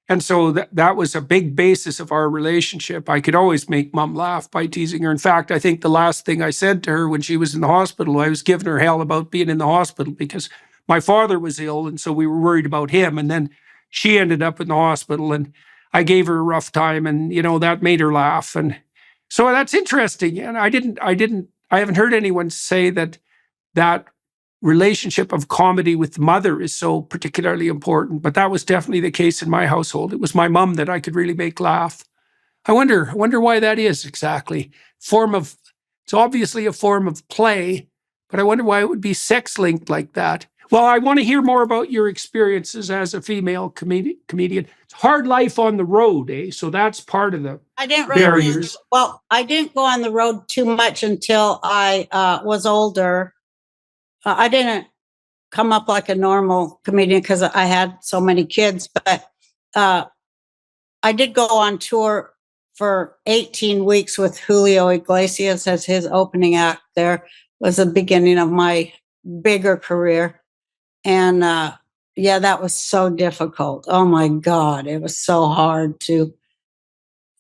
And so that was a big basis of our relationship. I could always make Mom laugh by teasing her. In fact, I think the last thing I said to her when she was in the hospital, I was giving her hell about being in the hospital because my father was ill, and so we were worried about him. And then she ended up in the hospital, and I gave her a rough time, and that made her laugh. And so that's interesting. And I haven't heard anyone say that relationship of comedy with the mother is so particularly important, but that was definitely the case in my household. It was my mom that I could really make laugh. I wonder why that is exactly. It's obviously a form of play, but I wonder why it would be sex linked like that. Well, I want to hear more about your experiences as a female comedian. It's hard life on the road, eh? So that's part of the barriers. Well, I didn't go on the road too much until I was older. I didn't come up like a normal comedian because I had so many kids, but I did go on tour for 18 weeks with Julio Iglesias as his opening act. There was the beginning of my bigger career. And that was so difficult. Oh my God, it was so hard to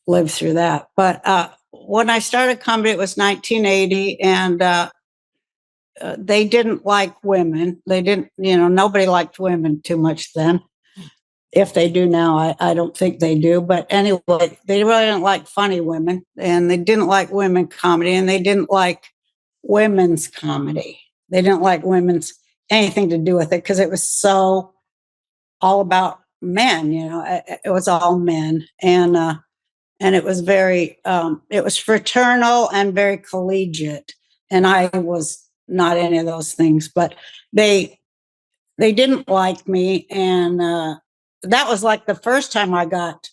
live through that. But when I started comedy, it was 1980, and they didn't like women. They didn't, nobody liked women too much then. If they do now, I don't think they do. But anyway, they really didn't like funny women, and they didn't like women comedy, and they didn't like women's comedy. They didn't like women's anything to do with it because it was so all about men. It was all men, and it was very, it was fraternal and very collegiate. And I was not any of those things, but they didn't like me, and that was like the first time I got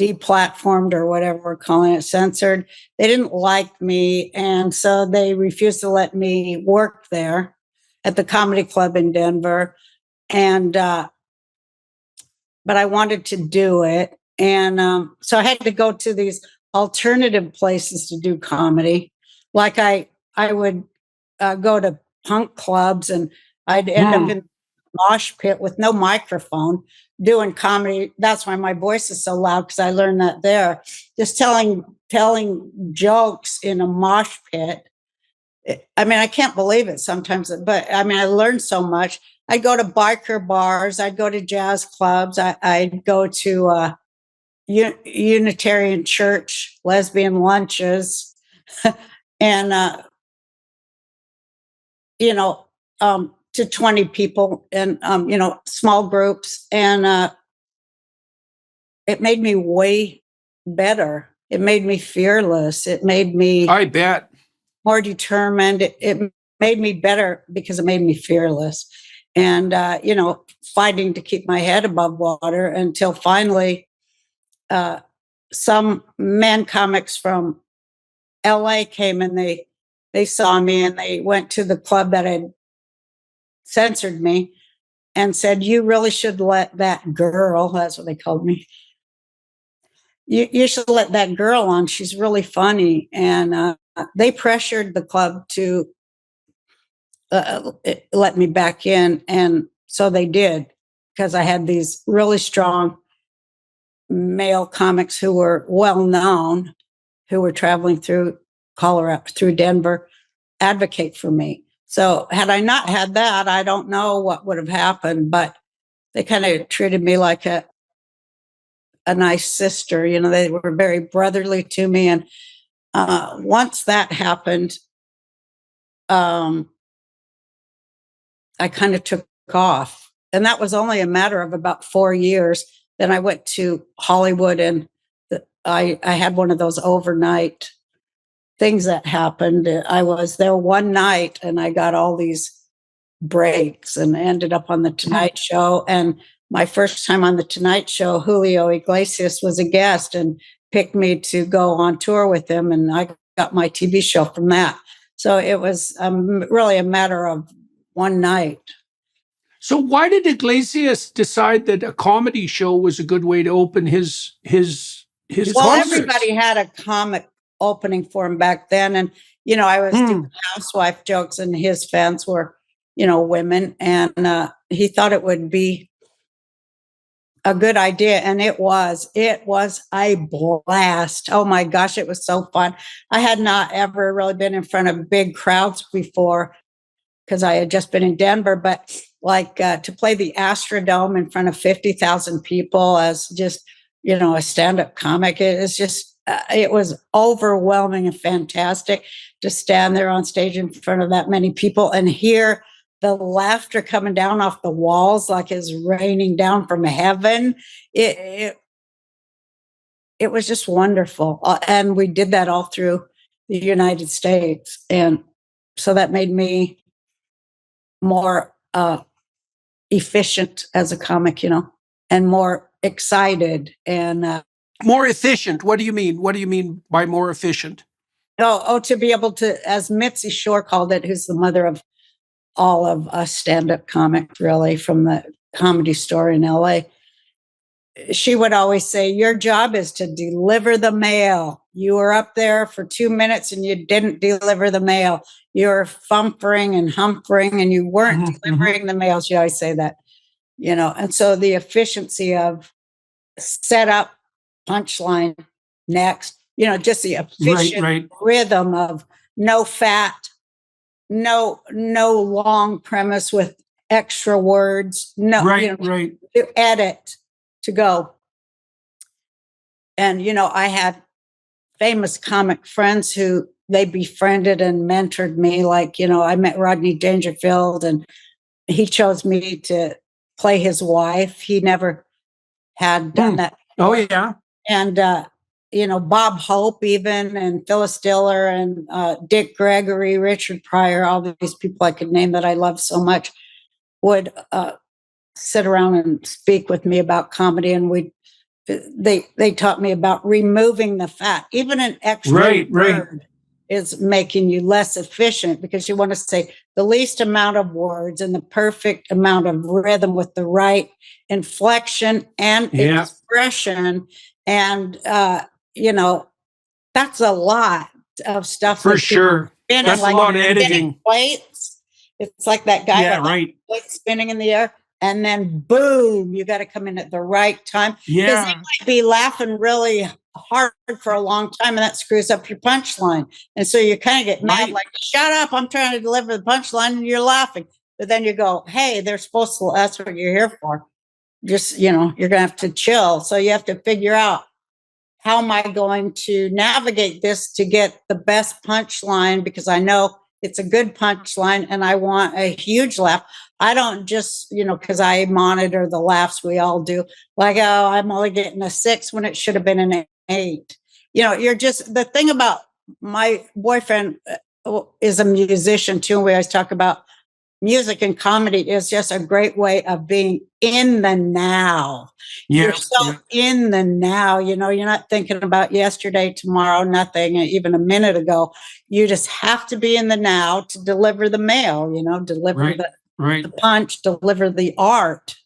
deplatformed or whatever we're calling it, censored. They didn't like me, and so they refused to let me work there at the comedy club in Denver. And but I wanted to do it, And so I had to go to these alternative places to do comedy. Like I would go to punk clubs, and I'd end up in a mosh pit with no microphone doing comedy. That's why my voice is so loud, because I learned that there. Just telling jokes in a mosh pit. I mean, I can't believe it sometimes, but I mean, I learned so much. I'd go to biker bars. I'd go to jazz clubs. I'd go to Unitarian church, lesbian lunches, and you know, to 20 people, and you know, small groups, and it made me way better. It made me fearless. It made me, I bet, more determined. It made me better because it made me fearless, and you know, fighting to keep my head above water until finally some men comics from LA came, and they saw me, and they went to the club that had censored me and said, "You really should let that girl," that's what they called me, you should let that girl on. She's really funny. And they pressured the club to let me back in. And so they did, because I had these really strong male comics who were well known, who were traveling through Colorado, through Denver, advocate for me. So had I not had that, I don't know what would have happened, but they kind of treated me like a nice sister. You know, they were very brotherly to me. And once that happened, I kind of took off. And that was only a matter of about 4 years. Then I went to Hollywood, and I had one of those overnight things that happened. I was there one night, and I got all these breaks and ended up on the Tonight Show. And my first time on the Tonight Show, Julio Iglesias was a guest and picked me to go on tour with him, and I got my TV show from that. So it was really a matter of one night. So why did Iglesias decide that a comedy show was a good way to open his Well, concerts? everybody had a comic opening for him back then. And, you know, I was doing housewife jokes, and his fans were, you know, women. And he thought it would be a good idea. And it was a blast. Oh my gosh, it was so fun. I had not ever really been in front of big crowds before, because I had just been in Denver, but like to play the Astrodome in front of 50,000 people as just, you know, a stand-up comic, it's just, it was overwhelming and fantastic to stand there on stage in front of that many people and hear the laughter coming down off the walls like it's raining down from heaven. It was just wonderful. And we did that all through the United States. And so that made me more efficient as a comic, you know, and more excited and more efficient. What do you mean? What do you mean by more efficient? To be able to, as Mitzi Shore called it, who's the mother of all of us stand-up comics, really, from the Comedy Store in LA, she would always say, your job is to deliver the mail. You were up there for 2 minutes and you didn't deliver the mail. You're fumpering and humpering and you weren't delivering the mail. She always say that, you know. And so the efficiency of setup, punchline, next, you know, just the efficient rhythm of no fat, no long premise with extra words, to edit, to go. And, you know, I had famous comic friends who they befriended and mentored me. Like, you know, I met Rodney Dangerfield, and he chose me to play his wife. He never had done that before. Oh, yeah. And, you know, Bob Hope even, and Phyllis Diller, and Dick Gregory, Richard Pryor, all these people I could name that I love so much would sit around and speak with me about comedy. And they taught me about removing the fat. Even an extra word is making you less efficient, because you want to say the least amount of words and the perfect amount of rhythm with the right inflection and expression. And, you know, that's a lot of stuff. For sure. That's a lot of editing. Plates. It's like that guy Yeah, with right. plates spinning in the air. And then boom, you got to come in at the right time. Because they might be laughing really hard for a long time, and that screws up your punchline. And so you kind of get mad, like, shut up, I'm trying to deliver the punchline, and you're laughing. But then you go, hey, they're supposed to, that's what you're here for. Just, you know, you're going to have to chill. So you have to figure out, how am I going to navigate this to get the best punchline? Because I know it's a good punchline and I want a huge laugh. I don't just, you know, because I monitor the laughs, we all do, like, oh, I'm only getting a 6 when it should have been an 8. You know, you're just, the thing about my boyfriend is a musician too. And we always talk about music and comedy is just a great way of being in the now. You're so in the now, you know, you're not thinking about yesterday, tomorrow, nothing, even a minute ago. You just have to be in the now to deliver the mail, you know, deliver the punch, deliver the art.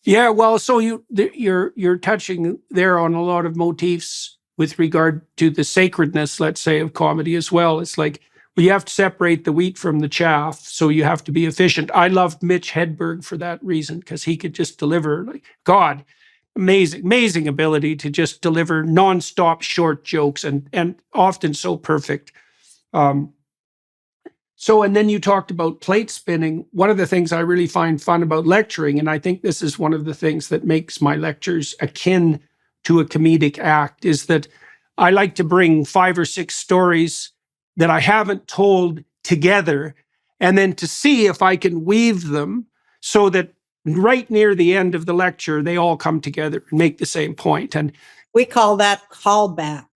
Yeah, well, so you're touching there on a lot of motifs with regard to the sacredness, let's say, of comedy as well. It's like, well, you have to separate the wheat from the chaff, so you have to be efficient. I loved Mitch Hedberg for that reason, because he could just deliver, like, God, amazing ability to just deliver nonstop short jokes, and often so perfect. So, and then you talked about plate spinning. One of the things I really find fun about lecturing, and I think this is one of the things that makes my lectures akin to a comedic act, is that I like to bring 5 or 6 stories that I haven't told together, and then to see if I can weave them so that right near the end of the lecture, they all come together and make the same point. And we call that callback.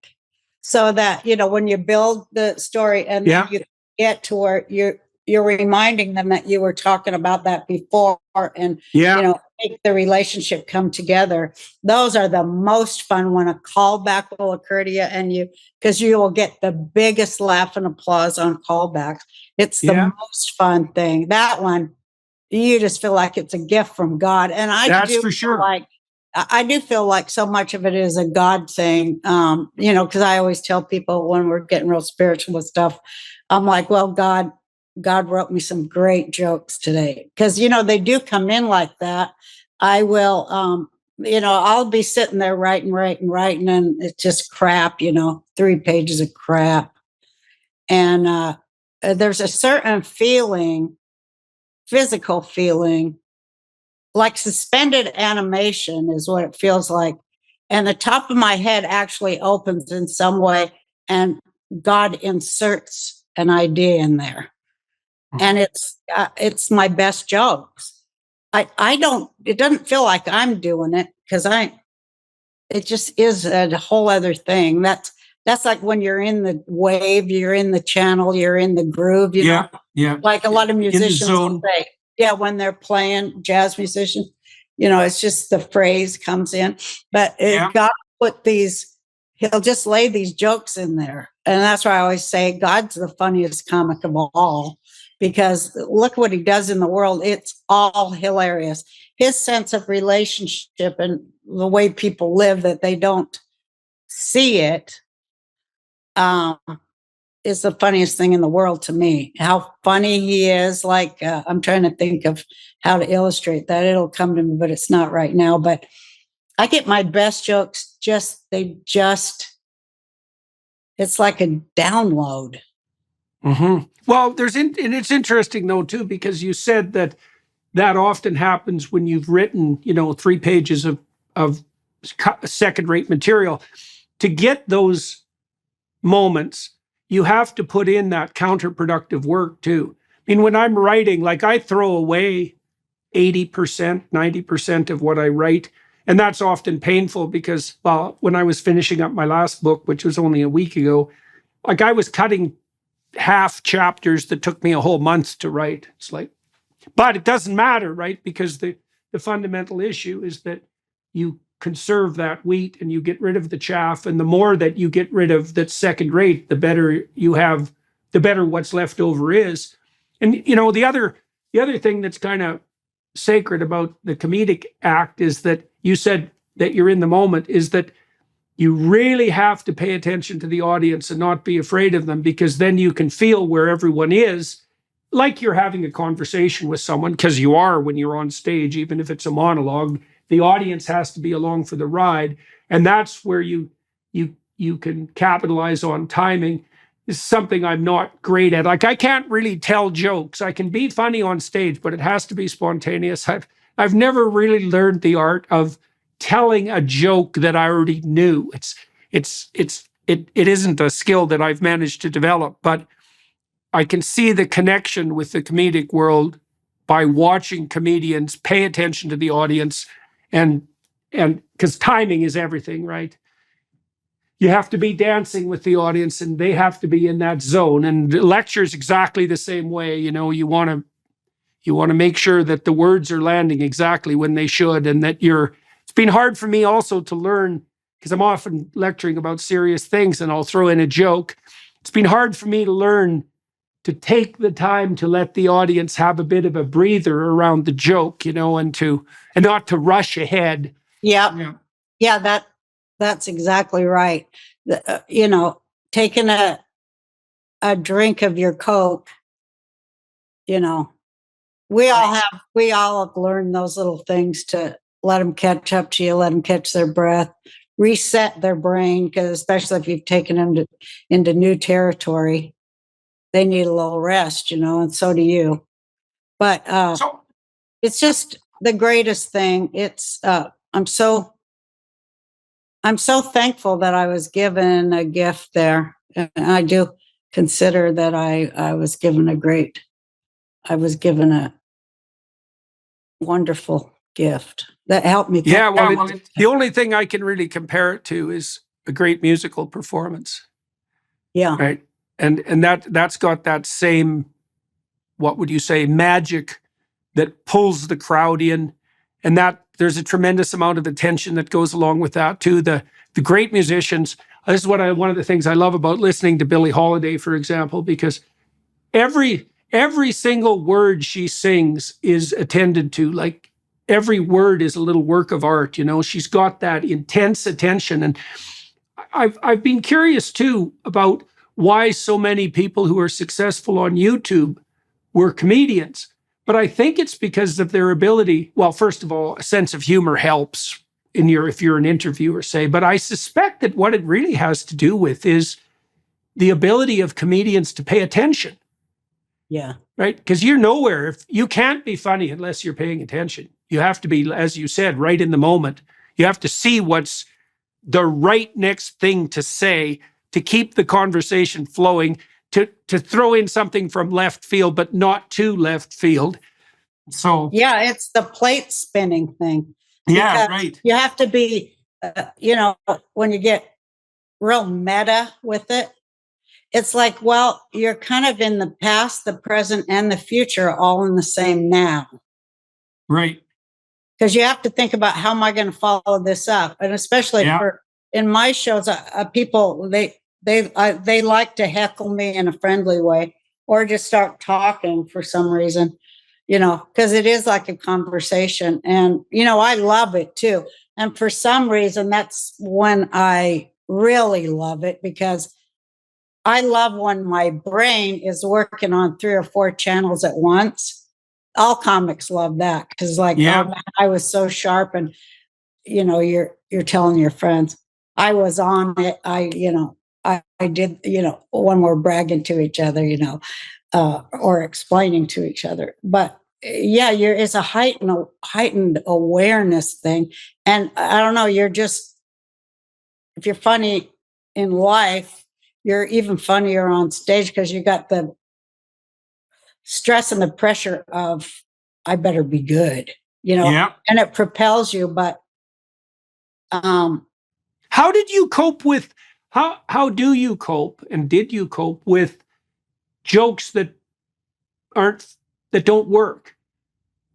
So that, you know, when you build the story and then you get to where you're reminding them that you were talking about that before, and you know, make the relationship come together. Those are the most fun when a callback will occur to you, and because you will get the biggest laugh and applause on callbacks. It's the most fun thing. That one, you just feel like it's a gift from God. And that's for sure. I do feel like so much of it is a God thing, you know, because I always tell people when we're getting real spiritual with stuff, I'm like, well, God wrote me some great jokes today. Because, you know, they do come in like that. I will, you know, I'll be sitting there writing, and it's just crap, you know, 3 pages of crap. And there's a certain feeling, physical feeling, like suspended animation is what it feels like. And the top of my head actually opens in some way, and God inserts an idea in there. And it's my best jokes. I don't, it doesn't feel like I'm doing it, because it just is a whole other thing. That's like when you're in the wave, you're in the channel, you're in the groove, you know? Like a lot of musicians will say, when they're playing, jazz musicians, you know, it's just the phrase comes in. But God put he'll just lay these jokes in there. And that's why I always say God's the funniest comic of all, because look what he does in the world. It's all hilarious. His sense of relationship and the way people live, that they don't see it, is the funniest thing in the world to me. How funny he is. Like, I'm trying to think of how to illustrate that. It'll come to me, but it's not right now. But I get my best jokes, it's like a download. Well, and it's interesting though, too, because you said that often happens when you've written, you know, 3 pages of second-rate material. To get those moments, you have to put in that counterproductive work too. I mean, when I'm writing, like, I throw away 80%, 90% of what I write. And that's often painful because, well, when I was finishing up my last book, which was only a week ago, like, I was cutting half chapters that took me a whole month to write. It's like, but it doesn't matter, right? Because the fundamental issue is that you conserve that wheat and you get rid of the chaff. And the more that you get rid of that's second rate, the better you have, the better what's left over is. And, you know, the other thing that's kind of sacred about the comedic act is that you said that you're in the moment, is that you really have to pay attention to the audience and not be afraid of them, because then you can feel where everyone is, like you're having a conversation with someone, because you are when you're on stage, even if it's a monologue. The audience has to be along for the ride, and that's where you can capitalize on timing. Is something I'm not great at. Like, I can't really tell jokes. I can be funny on stage, but it has to be spontaneous. I've never really learned the art of telling a joke that I already knew. It isn't a skill that I've managed to develop, but I can see the connection with the comedic world by watching comedians pay attention to the audience, and because timing is everything, right? You have to be dancing with the audience, and they have to be in that zone. And lectures exactly the same way. You want to make sure that the words are landing exactly when they should, and that it's been hard for me also to learn, because I'm often lecturing about serious things and I'll throw in a joke. It's been hard for me to learn to take the time to let the audience have a bit of a breather around the joke, and not to rush ahead. Yeah, that's exactly right. Taking a drink of your Coke, we all have learned those little things to let them catch up to you, let them catch their breath, reset their brain, because especially if you've taken them into new territory, they need a little rest, and so do you. But it's just the greatest thing. It's I'm so thankful that I was given a gift there. And I do consider that I was given a wonderful gift that helped me. Yeah, well, the only thing I can really compare it to is a great musical performance. Yeah. Right. And that's got that same, what would you say, magic that pulls the crowd in, and that there's a tremendous amount of attention that goes along with that too. The great musicians. This is one of the things I love about listening to Billie Holiday, for example, because every single word she sings is attended to. Like, every word is a little work of art. She's got that intense attention, and I've been curious too about why so many people who are successful on YouTube were comedians. But I think it's because of their ability. Well, first of all, a sense of humor helps if you're an interviewer, say. But I suspect that what it really has to do with is the ability of comedians to pay attention. Yeah. Right? Because you're nowhere. If you can't be funny unless you're paying attention. You have to be, as you said, right in the moment. You have to see what's the right next thing to say to keep the conversation flowing, to throw in something from left field, but not too left field. So yeah, it's the plate spinning thing. Yeah, right. You have to be, when you get real meta with it, it's like, well, you're kind of in the past, the present, and the future all in the same now. Right. Because you have to think about, how am I going to follow this up? And especially in my shows, people, they like to heckle me in a friendly way, or just start talking for some reason, because it is like a conversation. And, I love it too. And for some reason, that's when I really love it, because I love when my brain is working on 3 or 4 channels at once. All comics love that, because oh man, I was so sharp, and you're telling your friends I was on it. I did, when we're bragging to each other, or explaining to each other. But it's a heightened awareness thing. And I don't know, if you're funny in life, you're even funnier on stage, because you got the stress and the pressure of, I better be good, and it propels you. But how did you cope with, how do you cope, and did you cope with jokes that don't work?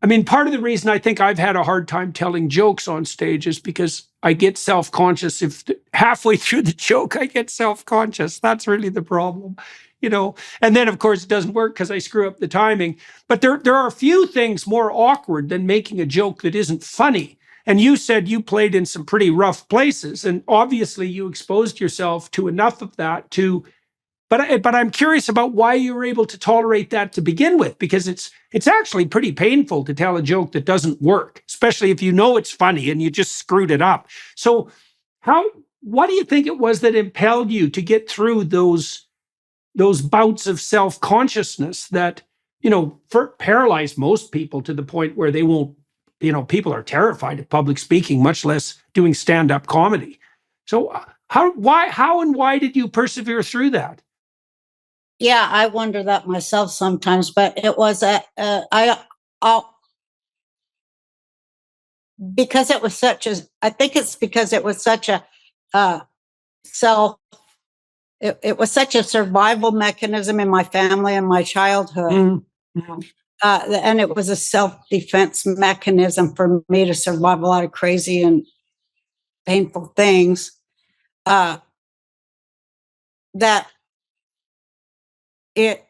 I mean, part of the reason I think I've had a hard time telling jokes on stage is because I get self-conscious. If halfway through the joke I get self-conscious, that's really the problem. and then of course it doesn't work because I screw up the timing. But there are a few things more awkward than making a joke that isn't funny. And you said you played in some pretty rough places, and obviously you exposed yourself to enough of that to. But I'm curious about why you were able to tolerate that to begin with, because it's actually pretty painful to tell a joke that doesn't work, especially if you know it's funny and you just screwed it up. So what do you think it was that impelled you to get through those bouts of self-consciousness that, paralyze most people to the point where they won't, people are terrified of public speaking, much less doing stand-up comedy. So how and why did you persevere through that? Yeah, I wonder that myself sometimes, but it was because it was such a. I think it's because it was such a self. It was such a survival mechanism in my family and my childhood, Mm-hmm. And it was a self-defense mechanism for me to survive a lot of crazy and painful things. That it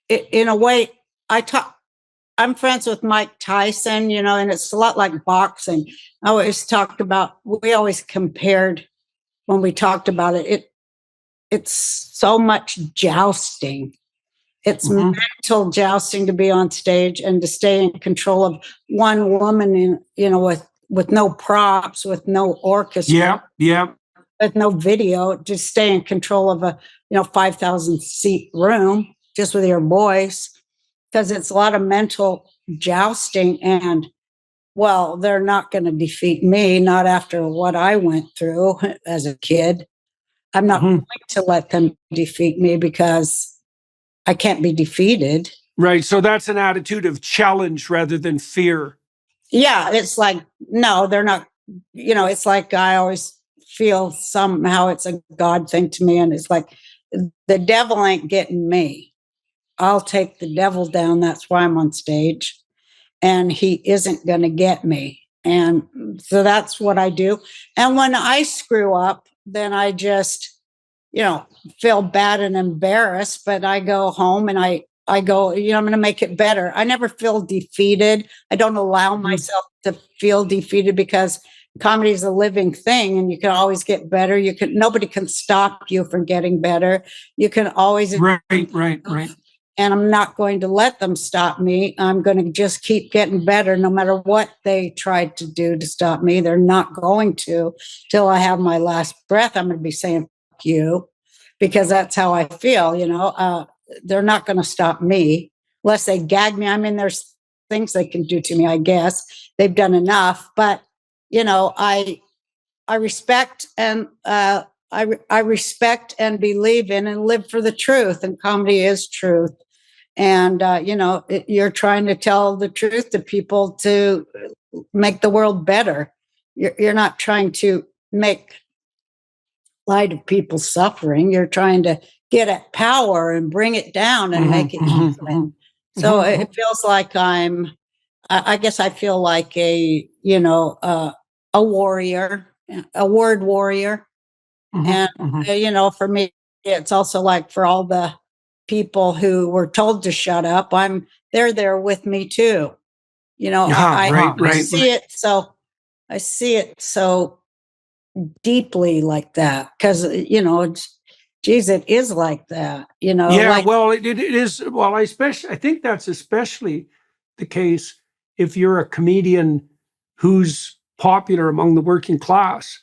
in a way, I'm friends with Mike Tyson, and it's a lot like boxing. We always compared when we talked about it. It's so much jousting. It's mental jousting to be on stage and to stay in control of one woman with no props, with no orchestra. Yeah. With no video, just stay in control of a 5,000 seat room just with your voice, because it's a lot of mental jousting. And well, they're not going to defeat me, not after what I went through as a kid. I'm not going to let them defeat me because I can't be defeated. Right. So that's an attitude of challenge rather than fear. Yeah, it's like, no, they're not. It's like I always feel somehow it's a God thing to me, and it's like the devil ain't getting me. I'll take the devil down. That's why I'm on stage, and he isn't going to get me. And so that's what I do. And when I screw up, then I just feel bad and embarrassed, but I go home and I go, I'm going to make it better. I never feel defeated. I don't allow myself to feel defeated, because comedy is a living thing and you can always get better. Nobody can stop you from getting better. You can always. Right. And I'm not going to let them stop me. I'm going to just keep getting better no matter what they tried to do to stop me. They're not going to. Till I have my last breath, I'm going to be saying, fuck you, because that's how I feel, they're not going to stop me unless they gag me. I mean, there's things they can do to me, I guess. They've done enough, but I respect and I respect and believe in and live for the truth, and comedy is truth. And you're trying to tell the truth to people to make the world better. You're not trying to make light of people's suffering. You're trying to get at power and bring it down and make it human. So it feels like I guess I feel like a warrior, a word warrior. And, for me, it's also like for all the people who were told to shut up, they're there with me too. I see it. So I see it so deeply like that, because, geez, it is like that, Yeah, well, it is. Well, I think that's especially the case if you're a comedian who's popular among the working class,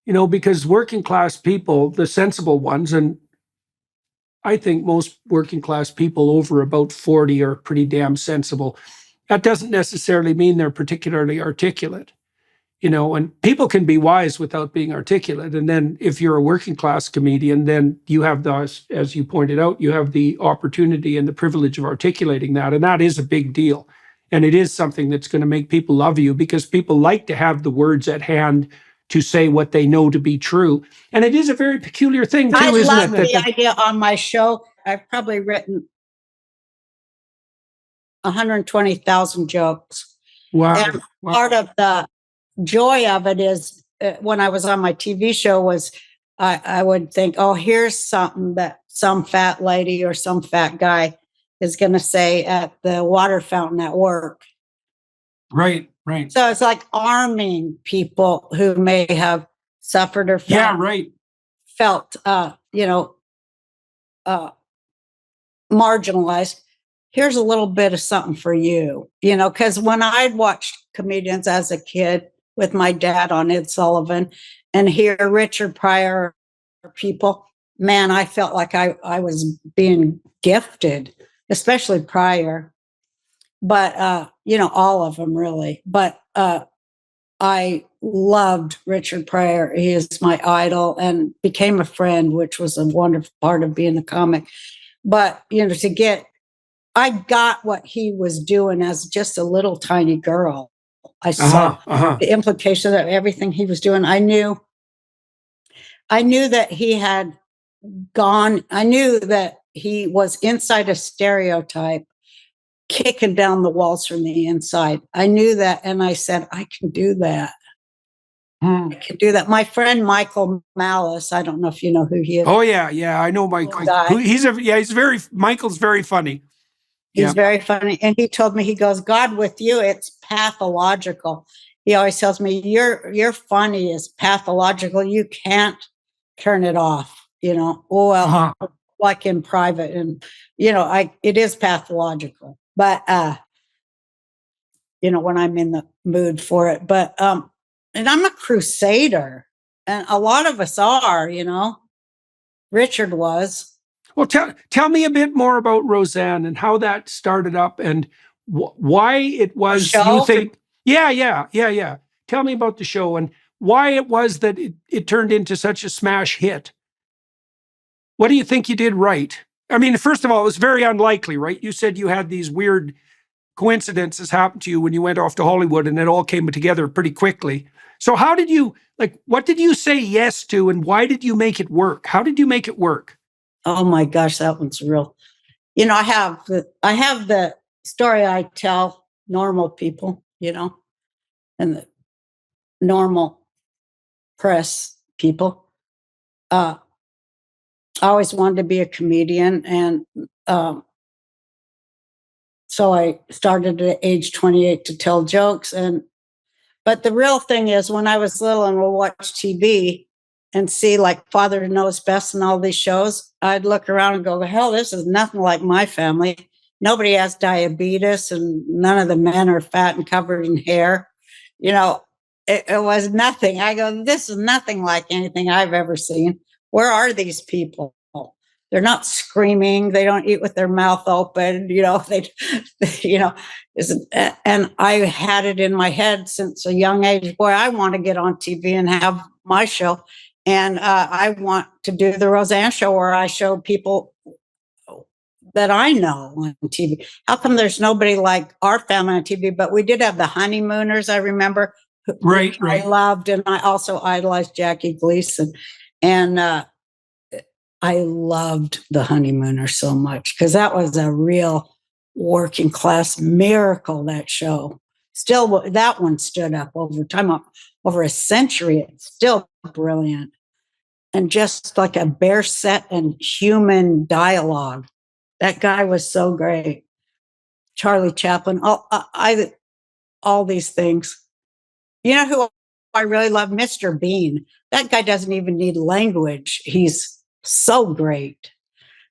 because working class people, the sensible ones, and I think most working class people over about 40 are pretty damn sensible. That doesn't necessarily mean they're particularly articulate. And people can be wise without being articulate. And then if you're a working class comedian, then you have as you pointed out, you have the opportunity and the privilege of articulating that. And that is a big deal. And it is something that's going to make people love you, because people like to have the words at hand to say what they know to be true. And it is a very peculiar thing too, isn't it? I love the idea on my show. I've probably written 120,000 jokes. Wow. And part of the joy of it is when I was on my TV show was I would think, oh, here's something that's some fat lady or some fat guy is going to say at the water fountain at work. Right, right. So it's like arming people who may have suffered or felt marginalized. Here's a little bit of something for you, because when I'd watched comedians as a kid with my dad on Ed Sullivan and hear Richard Pryor people, man, I felt like I was being gifted, especially Pryor. But, all of them really. But I loved Richard Pryor. He is my idol and became a friend, which was a wonderful part of being a comic. But, I got what he was doing as just a little tiny girl. I saw the implication of everything he was doing. I knew that he had gone, I knew that he was inside a stereotype, kicking down the walls from the inside. I knew that. And I said, I can do that. I can do that. My friend, Michael Malice, I don't know if you know who he is. Oh yeah. Yeah. I know Michael. Michael's very funny. He's very funny. And he told me, he goes, God with you, it's pathological. He always tells me, your funny is pathological. You can't turn it off, like in private. And, it is pathological. But, when I'm in the mood for it. But, and I'm a crusader. And a lot of us are, Richard was. Well, tell me a bit more about Roseanne and how that started up and why it was you think. Yeah. Tell me about the show and why it was that it turned into such a smash hit. What do you think you did right? I mean, first of all, it was very unlikely, right? You said you had these weird coincidences happen to you when you went off to Hollywood and it all came together pretty quickly. So how did you, what did you say yes to and why did you make it work? How did you make it work? Oh my gosh, that one's real. I have the story I tell normal people, and the normal press people. I always wanted to be a comedian, and so I started at age 28 to tell jokes. But the real thing is, when I was little and we'll watch TV and see like Father Knows Best and all these shows, I'd look around and go, hell, this is nothing like my family. Nobody has diabetes and none of the men are fat and covered in hair. It was nothing. I go, this is nothing like anything I've ever seen. Where are these people? They're not screaming. They don't eat with their mouth open. And I had it in my head since a young age, boy, I want to get on TV and have my show. And I want to do the Roseanne show where I show people that I know on TV. How come there's nobody like our family on TV? But we did have the Honeymooners, I remember. Right. I loved, and I also idolized Jackie Gleason. And I loved the Honeymooners so much because that was a real working class miracle, that show. Still, that one stood up over time, over a century. It's still brilliant. And just like a bare set and human dialogue. That guy was so great. Charlie Chaplin, all these things. You know who I really love? Mr. Bean. That guy doesn't even need language. He's so great.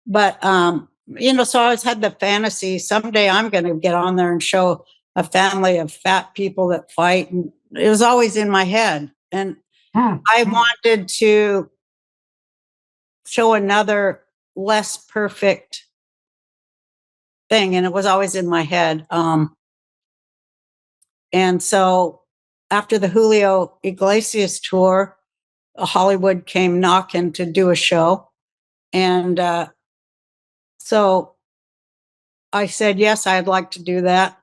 But, so I always had the fantasy, someday I'm going to get on there and show a family of fat people that fight. And it was always in my head. And I wanted to show another less perfect thing. And it was always in my head. And so after the Julio Iglesias tour, Hollywood came knocking to do a show. And so I said, yes, I'd like to do that.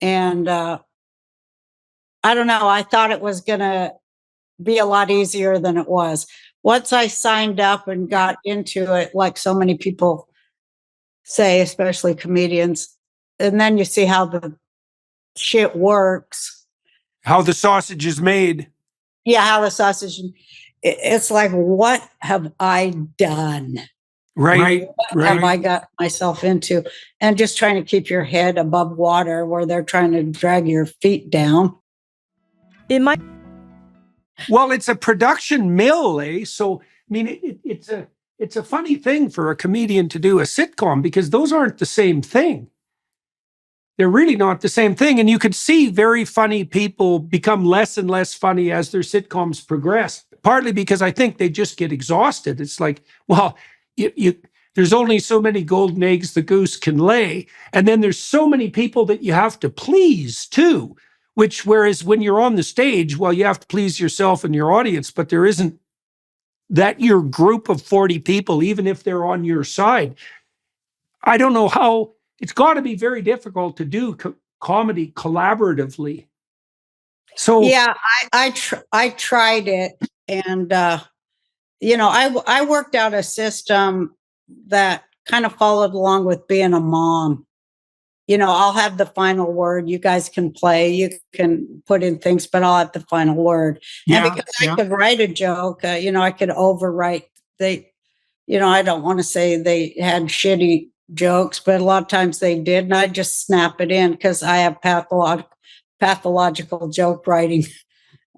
And I don't know, I thought it was going to be a lot easier than it was. Once I signed up and got into it, like so many people say, especially comedians, and then you see how the shit works. How the sausage is made. Yeah, how the sausage, it's like, what have I done? Right. What have I got myself into? And just trying to keep your head above water where they're trying to drag your feet down. Well, it's a production mill, eh? So, I mean, it's a funny thing for a comedian to do a sitcom because those aren't the same thing. They're really not the same thing. And you could see very funny people become less and less funny as their sitcoms progress, partly because I think they just get exhausted. It's like, well, there's only so many golden eggs the goose can lay. And then there's so many people that you have to please too, which whereas when you're on the stage, well, you have to please yourself and your audience, but there isn't that your group of 40 people, even if they're on your side. I don't know how. It's got to be very difficult to do comedy collaboratively. So yeah, I tried it, and I worked out a system that kind of followed along with being a mom. I'll have the final word. You guys can play, you can put in things, but I'll have the final word. Yeah, and because I could write a joke, I could overwrite. I don't want to say they had shitty jokes, but a lot of times they did, and I just snap it in because I have pathological joke writing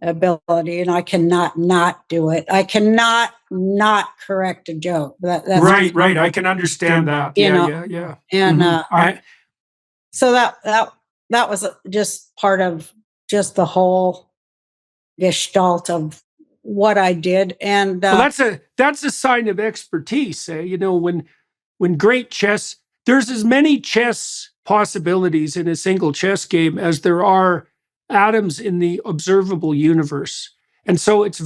ability, and I cannot not do it. I cannot not correct a joke. That's right. I can understand that. Yeah. And so that was just part of just the whole gestalt of what I did. And well, that's a sign of expertise. When great chess, there's as many chess possibilities in a single chess game as there are atoms in the observable universe. And so it's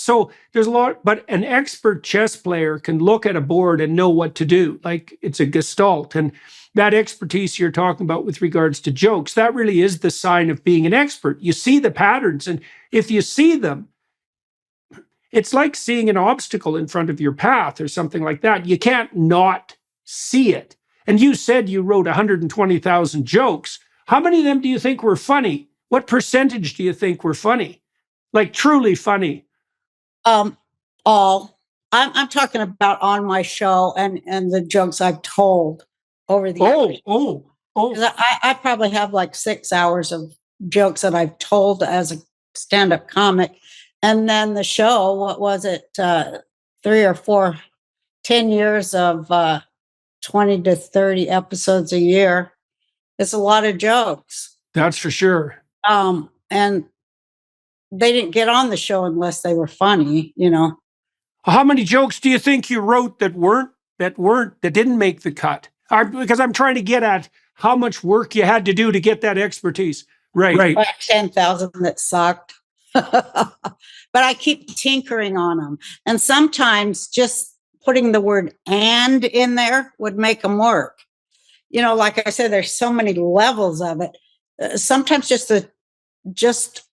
so there's a lot, but an expert chess player can look at a board and know what to do. Like it's a gestalt. And that expertise you're talking about with regards to jokes, that really is the sign of being an expert. You see the patterns, and if you see them, it's like seeing an obstacle in front of your path or something like that. You can't not see it. And you said you wrote 120,000 jokes. How many of them do you think were funny? What percentage do you think were funny? Like truly funny? All. I'm talking about on my show and the jokes I've told over the years. Oh. I probably have like 6 hours of jokes that I've told as a stand-up comic. And then the show, what was it, 3 or 4, 10 years of 20 to 30 episodes a year. It's a lot of jokes. That's for sure. And they didn't get on the show unless they were funny, How many jokes do you think you wrote that didn't make the cut? Because I'm trying to get at how much work you had to do to get that expertise. Right. Like 10,000 that sucked. But I keep tinkering on them. And sometimes just putting the word "and" in there would make them work. Like I said, there's so many levels of it. Sometimes just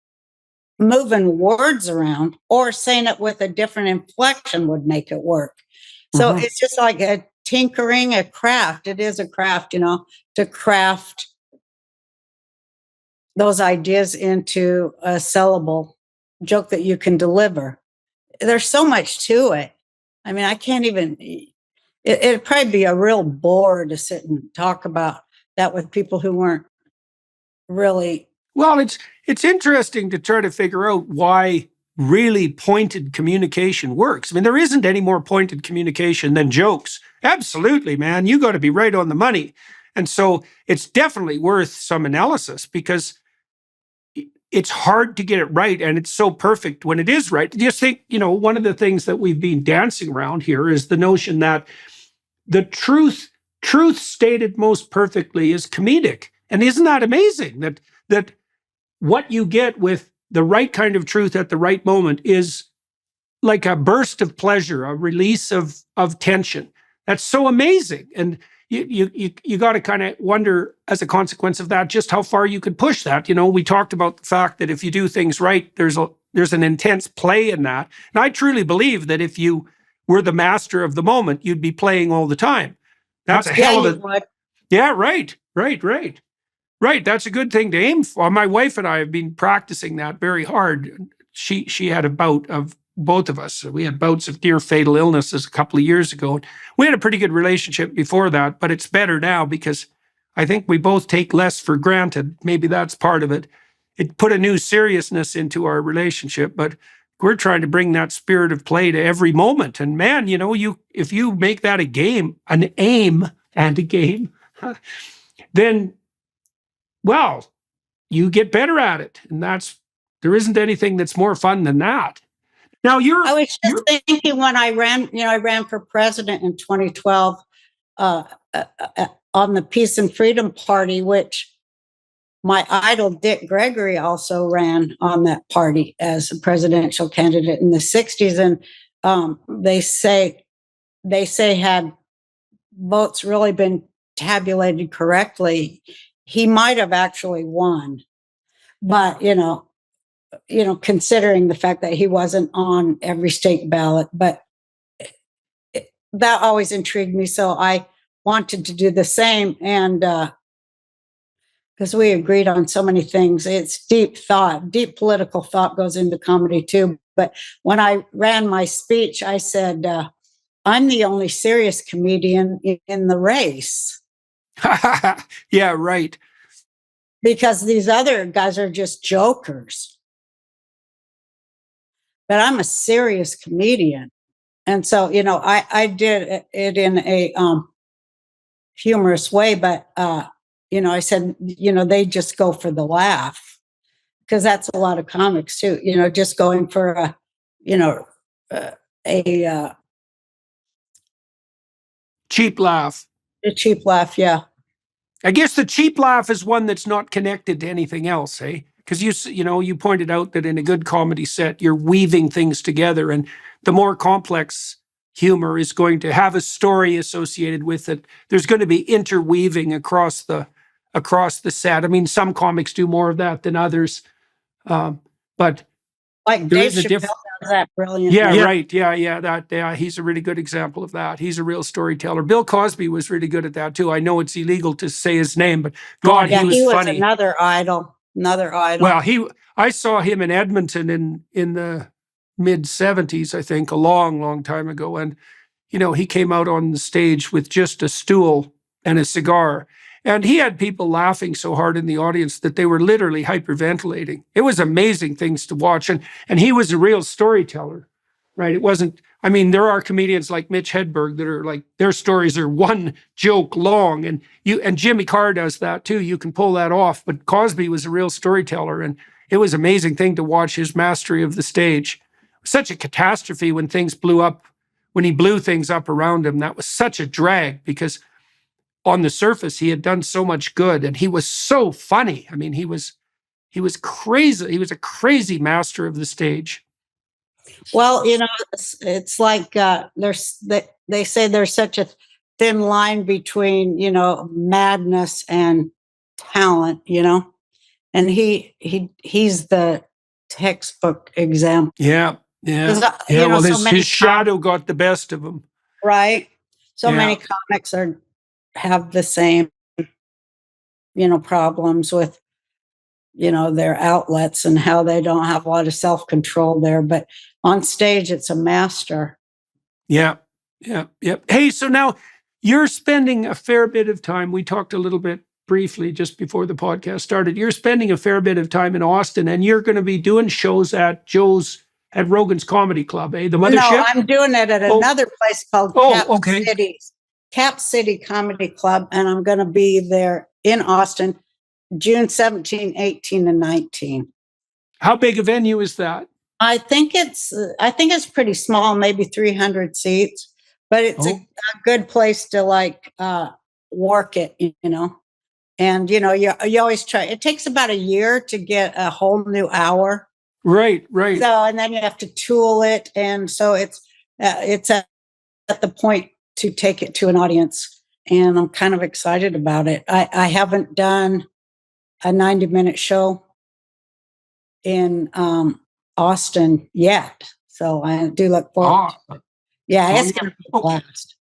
moving words around or saying it with a different inflection would make it work. So it's just like a tinkering, a craft. It is a craft, to craft those ideas into a sellable joke that you can deliver. There's so much to it. I mean, I can't even, it'd probably be a real bore to sit and talk about that with people who weren't really. Well, it's interesting to try to figure out why really pointed communication works. I mean, there isn't any more pointed communication than jokes. Absolutely, man. You got to be right on the money. And so it's definitely worth some analysis because it's hard to get it right, and it's so perfect when it is right. Just think, one of the things that we've been dancing around here is the notion that the truth stated most perfectly is comedic. And isn't that amazing that what you get with the right kind of truth at the right moment is like a burst of pleasure, a release of tension. That's so amazing. And you got to kind of wonder, as a consequence of that, just how far you could push that. We talked about the fact that if you do things right, there's an intense play in that. And I truly believe that if you were the master of the moment, you'd be playing all the time. That's a hell of a... Yeah, right. That's a good thing to aim for. My wife and I have been practicing that very hard. She had a bout of both of us. We had bouts of near fatal illnesses a couple of years ago. We had a pretty good relationship before that, but it's better now because I think we both take less for granted. Maybe that's part of it. It put a new seriousness into our relationship, but we're trying to bring that spirit of play to every moment. And man, if you make that a game, an aim and a game, then, well, you get better at it. And there isn't anything that's more fun than that. Now I was just thinking when I ran for president in 2012 on the Peace and Freedom Party, which my idol Dick Gregory also ran on that party as a presidential candidate in the 60s. And they say had votes really been tabulated correctly, he might have actually won. But, considering the fact that he wasn't on every state ballot, but that always intrigued me. So I wanted to do the same. And because we agreed on so many things, it's deep political thought goes into comedy too. But when I ran my speech, I said, I'm the only serious comedian in the race. Yeah, right. Because these other guys are just jokers. But I'm a serious comedian. And so, I did it in a humorous way, but, I said, they just go for the laugh, because that's a lot of comics too, just going for a cheap laugh. A cheap laugh, yeah. I guess the cheap laugh is one that's not connected to anything else, eh? Because you pointed out that in a good comedy set, you're weaving things together, and the more complex humor is going to have a story associated with it. There's going to be interweaving across the set. I mean, some comics do more of that than others, but like Dave Chappelle does that brilliantly. Yeah, right. Yeah. He's a really good example of that. He's a real storyteller. Bill Cosby was really good at that too. I know it's illegal to say his name, but God, he was funny. Another idol. Well, I saw him in Edmonton in the mid 70s, I think, a long, long time ago. And, he came out on the stage with just a stool and a cigar. And he had people laughing so hard in the audience that they were literally hyperventilating. It was amazing things to watch. And he was a real storyteller, right? It wasn't, there are comedians like Mitch Hedberg that are like, their stories are one joke long. And Jimmy Carr does that too. You can pull that off. But Cosby was a real storyteller. And it was an amazing thing to watch his mastery of the stage. Such a catastrophe when things blew up, when he blew things up around him. That was such a drag because on the surface, he had done so much good, and he was so funny. He was crazy. He was a crazy master of the stage. Well, it's like they say there's such a thin line between madness and talent. And he's the textbook example. Yeah. Well, his shadow got the best of him. Right. So many comics have the same, problems with, their outlets and how they don't have a lot of self-control there. But on stage, it's a master. Yeah. Hey, so now you're spending a fair bit of time. We talked a little bit briefly just before the podcast started. You're spending a fair bit of time in Austin, and you're going to be doing shows at Rogan's Comedy Club, eh? The Mothership? No, I'm doing it at another place called Cap City Comedy Club, and I'm going to be there in Austin, June 17, 18, and 19. How big a venue is that? I think it's pretty small, maybe 300 seats, but it's a good place to work it, And you always try. It takes about a year to get a whole new hour. Right. So, and then you have to tool it, and so it's at the point to take it to an audience, and I'm kind of excited about it. I haven't done a 90-minute show in Austin yet, so I do look forward to it. Yeah, it's going to be a blast.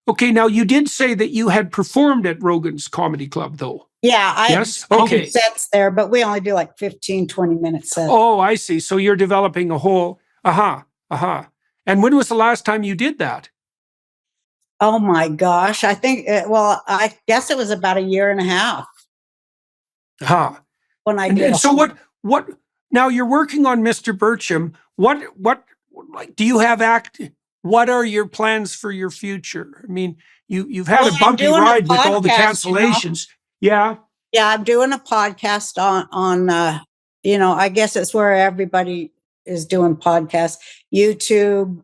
Okay, now you did say that you had performed at Rogan's Comedy Club, though. Yeah, I have sets there, but we only do like 15, 20-minute sets. Oh, I see. So you're developing a whole, Uh-huh. And when was the last time you did that? Oh my gosh. I think, well, I guess it was about a year and a half Uh-huh. when I And, did. and so what, now you're working on Mr. Burcham. What, like, do you have what are your plans for your future? I mean, you've had Well, a I'm bumpy doing a ride with all the podcast, cancellations. Yeah. Yeah, I'm doing a podcast on I guess it's where everybody is doing podcasts, YouTube,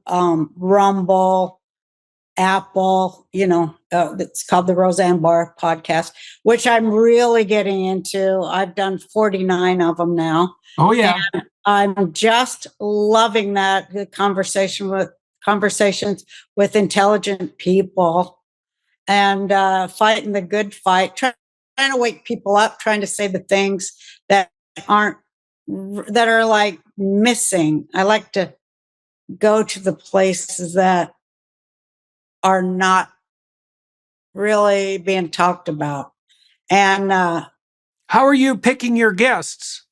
Rumble, Apple, it's called the Roseanne Barr podcast, which I'm really getting into. I've done 49 of them now. Oh, yeah. And I'm just loving that, the conversations with intelligent people and fighting the good fight, trying to wake people up, trying to say the things that are like missing. I like to go to the places that are not really being talked about. And how are you picking your guests?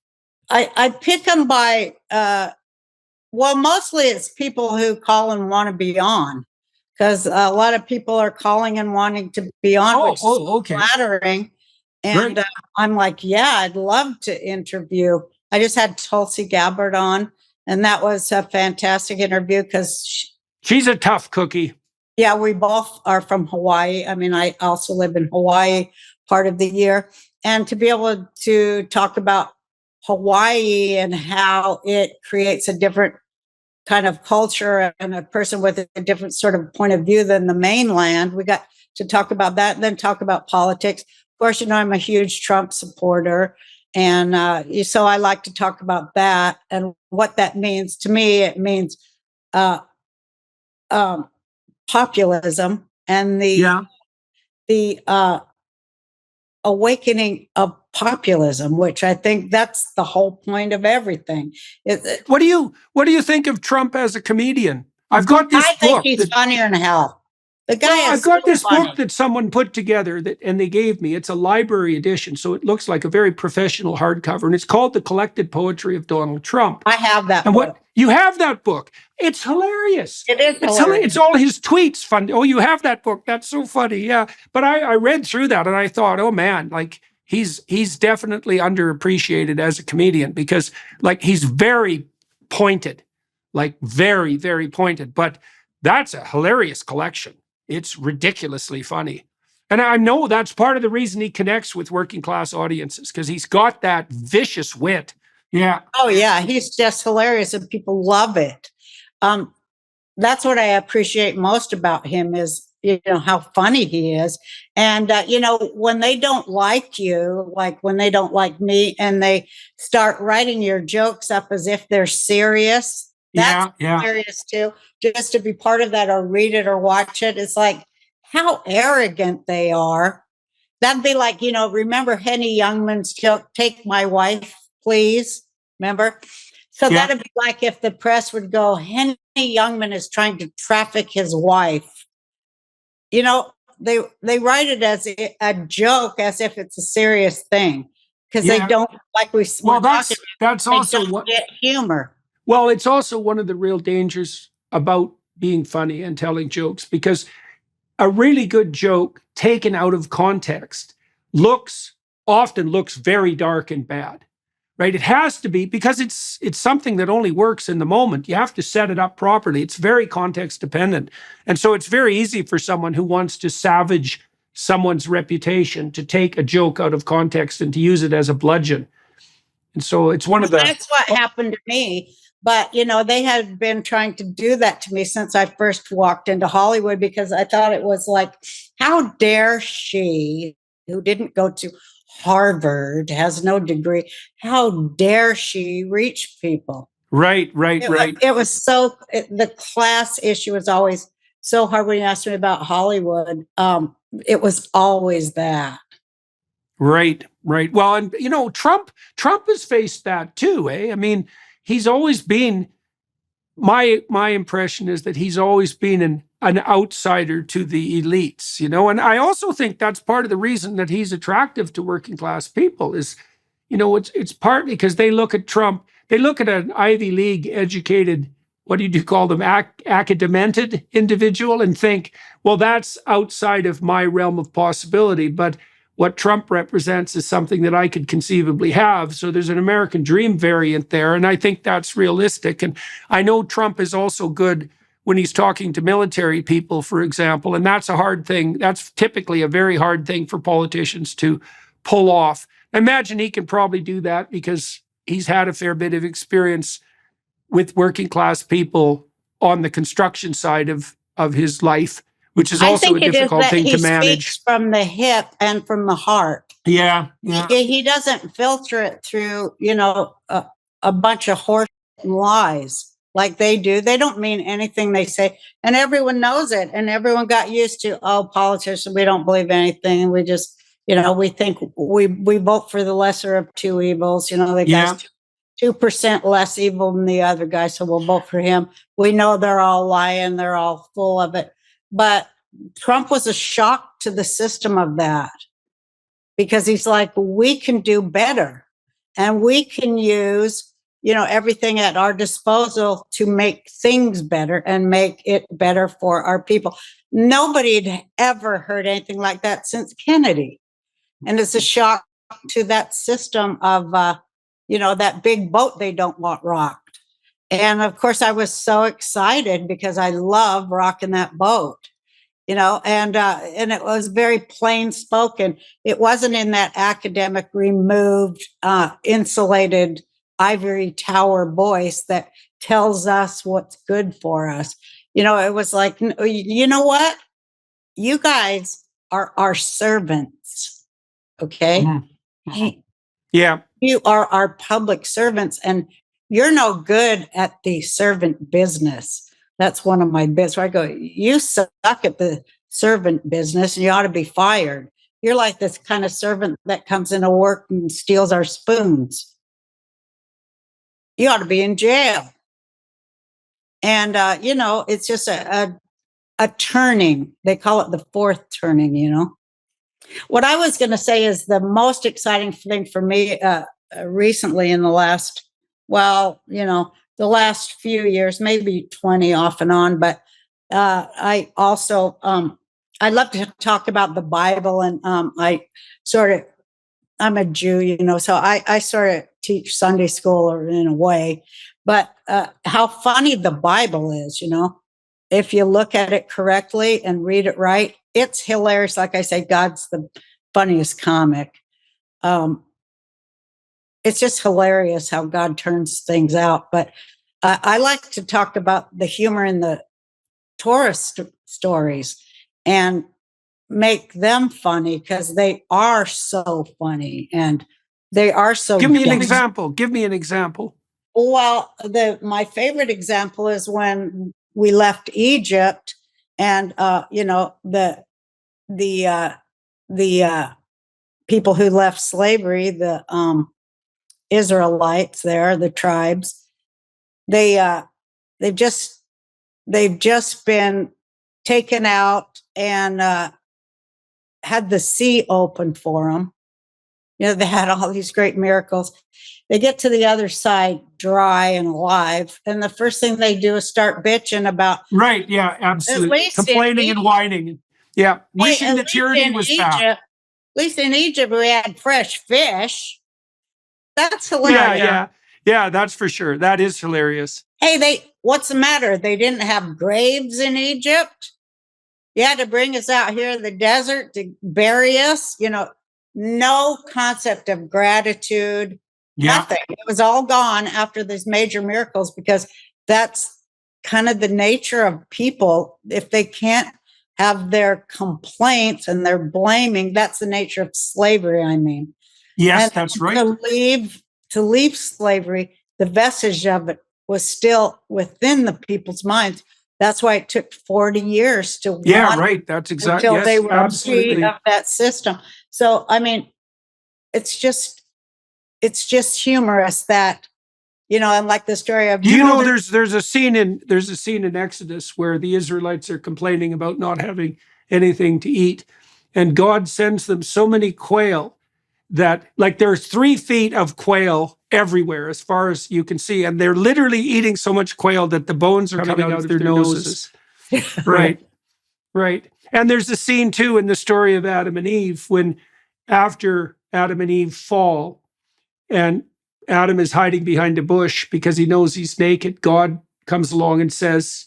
I pick them by, well, mostly it's people who call and want to be on, because a lot of people are calling and wanting to be on, which is okay. flattering. And I'm like, yeah, I'd love to interview. I just had Tulsi Gabbard on, and that was a fantastic interview because she's a tough cookie. Yeah, we both are from Hawaii. I mean, I also live in Hawaii part of the year. And to be able to talk about Hawaii and how it creates a different kind of culture and a person with a different sort of point of view than the mainland, we got to talk about that and then talk about politics. Of course, I'm a huge Trump supporter. And so I like to talk about that and what that means. To me, it means populism and the awakening of populism, which I think that's the whole point of everything. What do you think of Trump as a comedian? I've got this book. I think he's funnier than hell. The guy I've got this book that someone put together and they gave me. It's a library edition, so it looks like a very professional hardcover, and it's called The Collected Poetry of Donald Trump. I have that and book. What you have that book? It's hilarious. It is hilarious. It's all his tweets. Fun. Oh, you have that book? That's so funny. Yeah, but I read through that and I thought, oh man, like he's definitely underappreciated as a comedian because like he's very pointed, like very, very pointed. But that's a hilarious collection. It's ridiculously funny. And I know that's part of the reason he connects with working class audiences, because he's got that vicious wit. Yeah. Oh, yeah. He's just hilarious and people love it. That's what I appreciate most about him is, how funny he is. And, when they don't like you, like when they don't like me and they start writing your jokes up as if they're serious, that's hilarious too. Just to be part of that or read it or watch it. It's like how arrogant they are. That'd be like, remember Henny Youngman's joke, "Take my wife, please." Remember? So that'd be like if the press would go, Henny Youngman is trying to traffic his wife. They write it as a joke, as if it's a serious thing, because they don't, like we. Well, that's also what get humor. Well, it's also one of the real dangers about being funny and telling jokes, because a really good joke taken out of context often looks very dark and bad, right? It has to be, because it's something that only works in the moment. You have to set it up properly. It's very context dependent. And so it's very easy for someone who wants to savage someone's reputation to take a joke out of context and to use it as a bludgeon. And so it's one of the... That's what happened to me. But, they had been trying to do that to me since I first walked into Hollywood, because I thought it was like, how dare she, who didn't go to Harvard, has no degree, how dare she reach people? Right. It was the class issue was always so hard when you asked me about Hollywood. It was always that. Right. Well, and, Trump has faced that too, eh? I mean, he's always been, my impression is that he's always been an outsider to the elites, and I also think that's part of the reason that he's attractive to working class people is, it's partly because they look at Trump, they look at an Ivy League educated what did you call them, acadamented individual, and think, well, that's outside of my realm of possibility. But what Trump represents is something that I could conceivably have. So there's an American dream variant there. And I think that's realistic. And I know Trump is also good when he's talking to military people, for example. And that's a hard thing. That's typically a very hard thing for politicians to pull off. I imagine he can probably do that because he's had a fair bit of experience with working class people on the construction side of his life, which is also a difficult thing to manage. He speaks from the hip and from the heart. Yeah. He doesn't filter it through, a bunch of horse lies like they do. They don't mean anything they say, and everyone knows it. And everyone got used to, politicians, we don't believe anything. We just, we think we vote for the lesser of two evils. The guy's 2% less evil than the other guy, so we'll vote for him. We know they're all lying, they're all full of it. But Trump was a shock to the system of that, because he's like, we can do better, and we can use, everything at our disposal to make things better and make it better for our people. Nobody had ever heard anything like that since Kennedy. And it's a shock to that system of, that big boat they don't want rocked. And of course, I was so excited because I love rocking that boat, and it was very plain spoken. It wasn't in that academic, removed, insulated ivory tower voice that tells us what's good for us. It was like, you know what? You guys are our servants. Okay. Mm-hmm. Yeah. You are our public servants, and you're no good at the servant business. That's one of my bits where I go, you suck at the servant business and you ought to be fired. You're like this kind of servant that comes into work and steals our spoons. You ought to be in jail. And, it's just a turning. They call it the fourth turning, What I was going to say is the most exciting thing for me recently in the last, the last few years, maybe 20 off and on. But I also, I love to talk about the Bible, and I'm a Jew, so I sort of teach Sunday school, or in a way. But how funny the Bible is, if you look at it correctly and read it right, it's hilarious. Like I say, God's the funniest comic. It's just hilarious how God turns things out. But I like to talk about the humor in the Torah stories and make them funny, because they are so funny and they are so. Give me an example. Well, my favorite example is when we left Egypt, and the people who left slavery, the Israelites there, the tribes, they've just been taken out and had the sea open for them. They had all these great miracles. They get to the other side dry and alive, and the first thing they do is start bitching about. Right, yeah, absolutely. Complaining and whining. Yeah, wishing the tyranny was back. At least in Egypt, we had fresh fish. That's hilarious. Yeah, that's for sure. That is hilarious. Hey, what's the matter? They didn't have graves in Egypt? You had to bring us out here in the desert to bury us? No concept of gratitude, nothing. It was all gone after these major miracles, because that's kind of the nature of people. If they can't have their complaints and their blaming, that's the nature of slavery, I mean. Yes, and that's right. To leave slavery, the vestige of it was still within the people's minds. That's why it took 40 years to right. That's exactly until they were free of that system. So, I mean, it's just humorous that, and like the story of there's a scene in Exodus where the Israelites are complaining about not having anything to eat, and God sends them so many quail that, like, there's 3 feet of quail everywhere as far as you can see. And they're literally eating so much quail that the bones are coming out of their noses. Right. Right. And there's a scene too in the story of Adam and Eve when after Adam and Eve fall and Adam is hiding behind a bush because he knows he's naked. God comes along and says,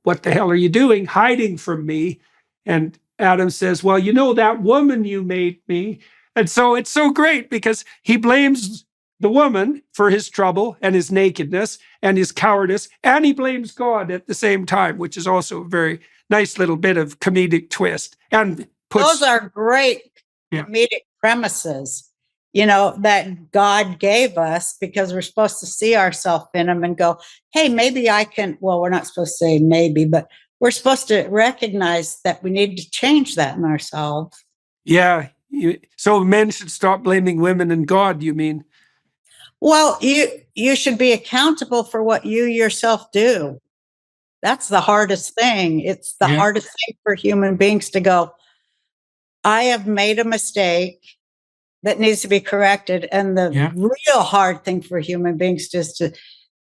what the hell are you doing hiding from me? And Adam says, well, that woman you made me. And so it's so great because he blames the woman for his trouble and his nakedness and his cowardice, and he blames God at the same time, which is also a very nice little bit of comedic twist. And those are great comedic premises, that God gave us, because we're supposed to see ourselves in them and go, hey, maybe I can, well, we're not supposed to say maybe, but we're supposed to recognize that we need to change that in ourselves. Yeah. So men should stop blaming women and God, you mean? Well, you should be accountable for what you yourself do. That's the hardest thing. It's the hardest thing for human beings to go, I have made a mistake that needs to be corrected. And the real hard thing for human beings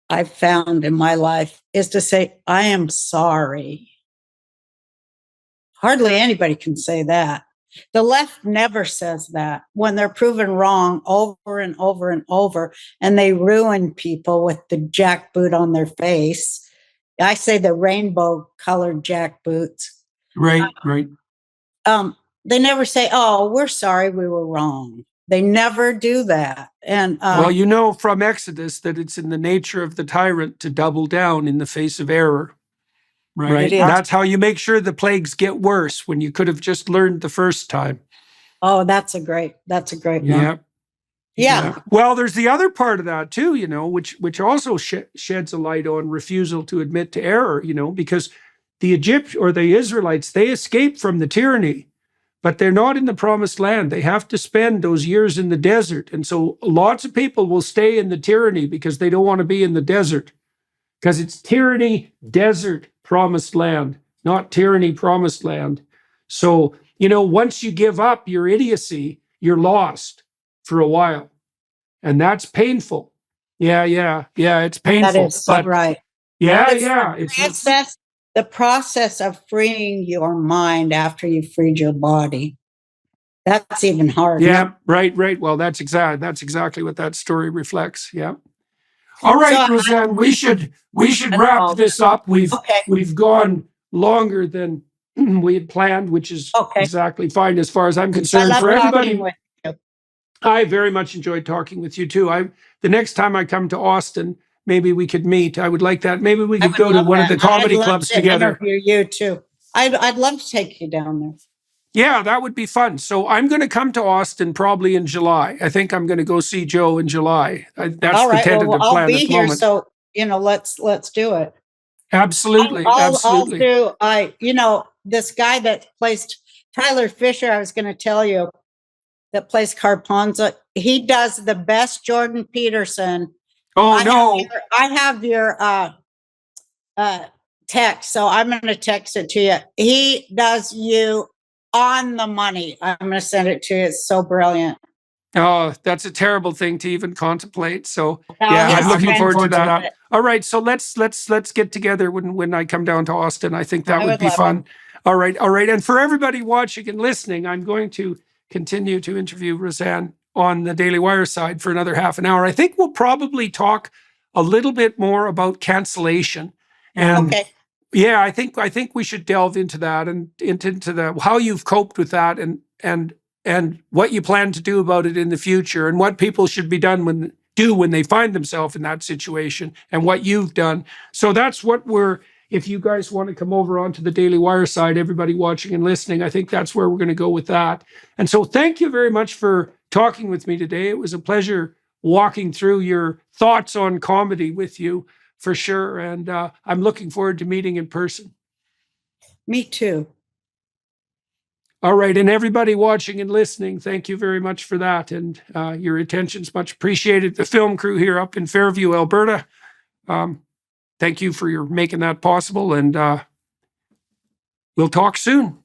I've found in my life is to say, I am sorry. Hardly anybody can say that. The left never says that when they're proven wrong over and over and over, and they ruin people with the jackboot on their face. I say the rainbow colored jackboots. Right, right. They never say, oh, we're sorry, we were wrong. They never do that. And well, from Exodus that it's in the nature of the tyrant to double down in the face of error. Right. That's how you make sure the plagues get worse when you could have just learned the first time. Oh, that's a great one. Yeah. Well, there's the other part of that too, which also sheds a light on refusal to admit to error, because the Israelites, they escaped from the tyranny, but they're not in the promised land. They have to spend those years in the desert. And so lots of people will stay in the tyranny because they don't want to be in the desert, because it's tyranny, desert, promised land, not tyranny, promised land. So, once you give up your idiocy, you're lost for a while. And that's painful. Yeah, it's painful. That is so right. It's the process of freeing your mind after you've freed your body. That's even harder. Yeah, right. Well, that's exactly what that story reflects. Yeah. All right, Roseanne, we should wrap this up. We've gone longer than we had planned, which is exactly fine as far as I'm concerned. For everybody, I very much enjoyed talking with you too. The next time I come to Austin, maybe we could meet. I would like that. Maybe we could go to one of the comedy clubs together. Interview you too. I'd love to take you down there. Yeah, that would be fun. So I'm going to come to Austin probably in July. I think I'm going to go see Joe in July. That's the tentative plan I'll be at the here, moment. so let's do it. Absolutely. This guy that plays Tyler Fisher, I was going to tell you, that plays Carponza, he does the best Jordan Peterson. I have your text, so I'm going to text it to you. He does you on the money. I'm going to send it to you. It's so brilliant. Oh, that's a terrible thing to even contemplate. So I'm looking forward to that. All right, so let's get together when I come down to Austin. I think that would be fun. All right. And for everybody watching and listening, I'm going to continue to interview Roseanne on the Daily Wire side for another half an hour. I think we'll probably talk a little bit more about cancellation. And I think we should delve into that and into the how you've coped with that and what you plan to do about it in the future, and what people should be done when they find themselves in that situation, and what you've done. So that's what if you guys want to come over onto the Daily Wire side, everybody watching and listening, I think that's where we're going to go with that. And so thank you very much for talking with me today. It was a pleasure walking through your thoughts on comedy with you, for sure. And I'm looking forward to meeting in person. Me too. All right. And everybody watching and listening, thank you very much for that. And your attention's much appreciated. The film crew here up in Fairview, Alberta, thank you for making that possible. And we'll talk soon.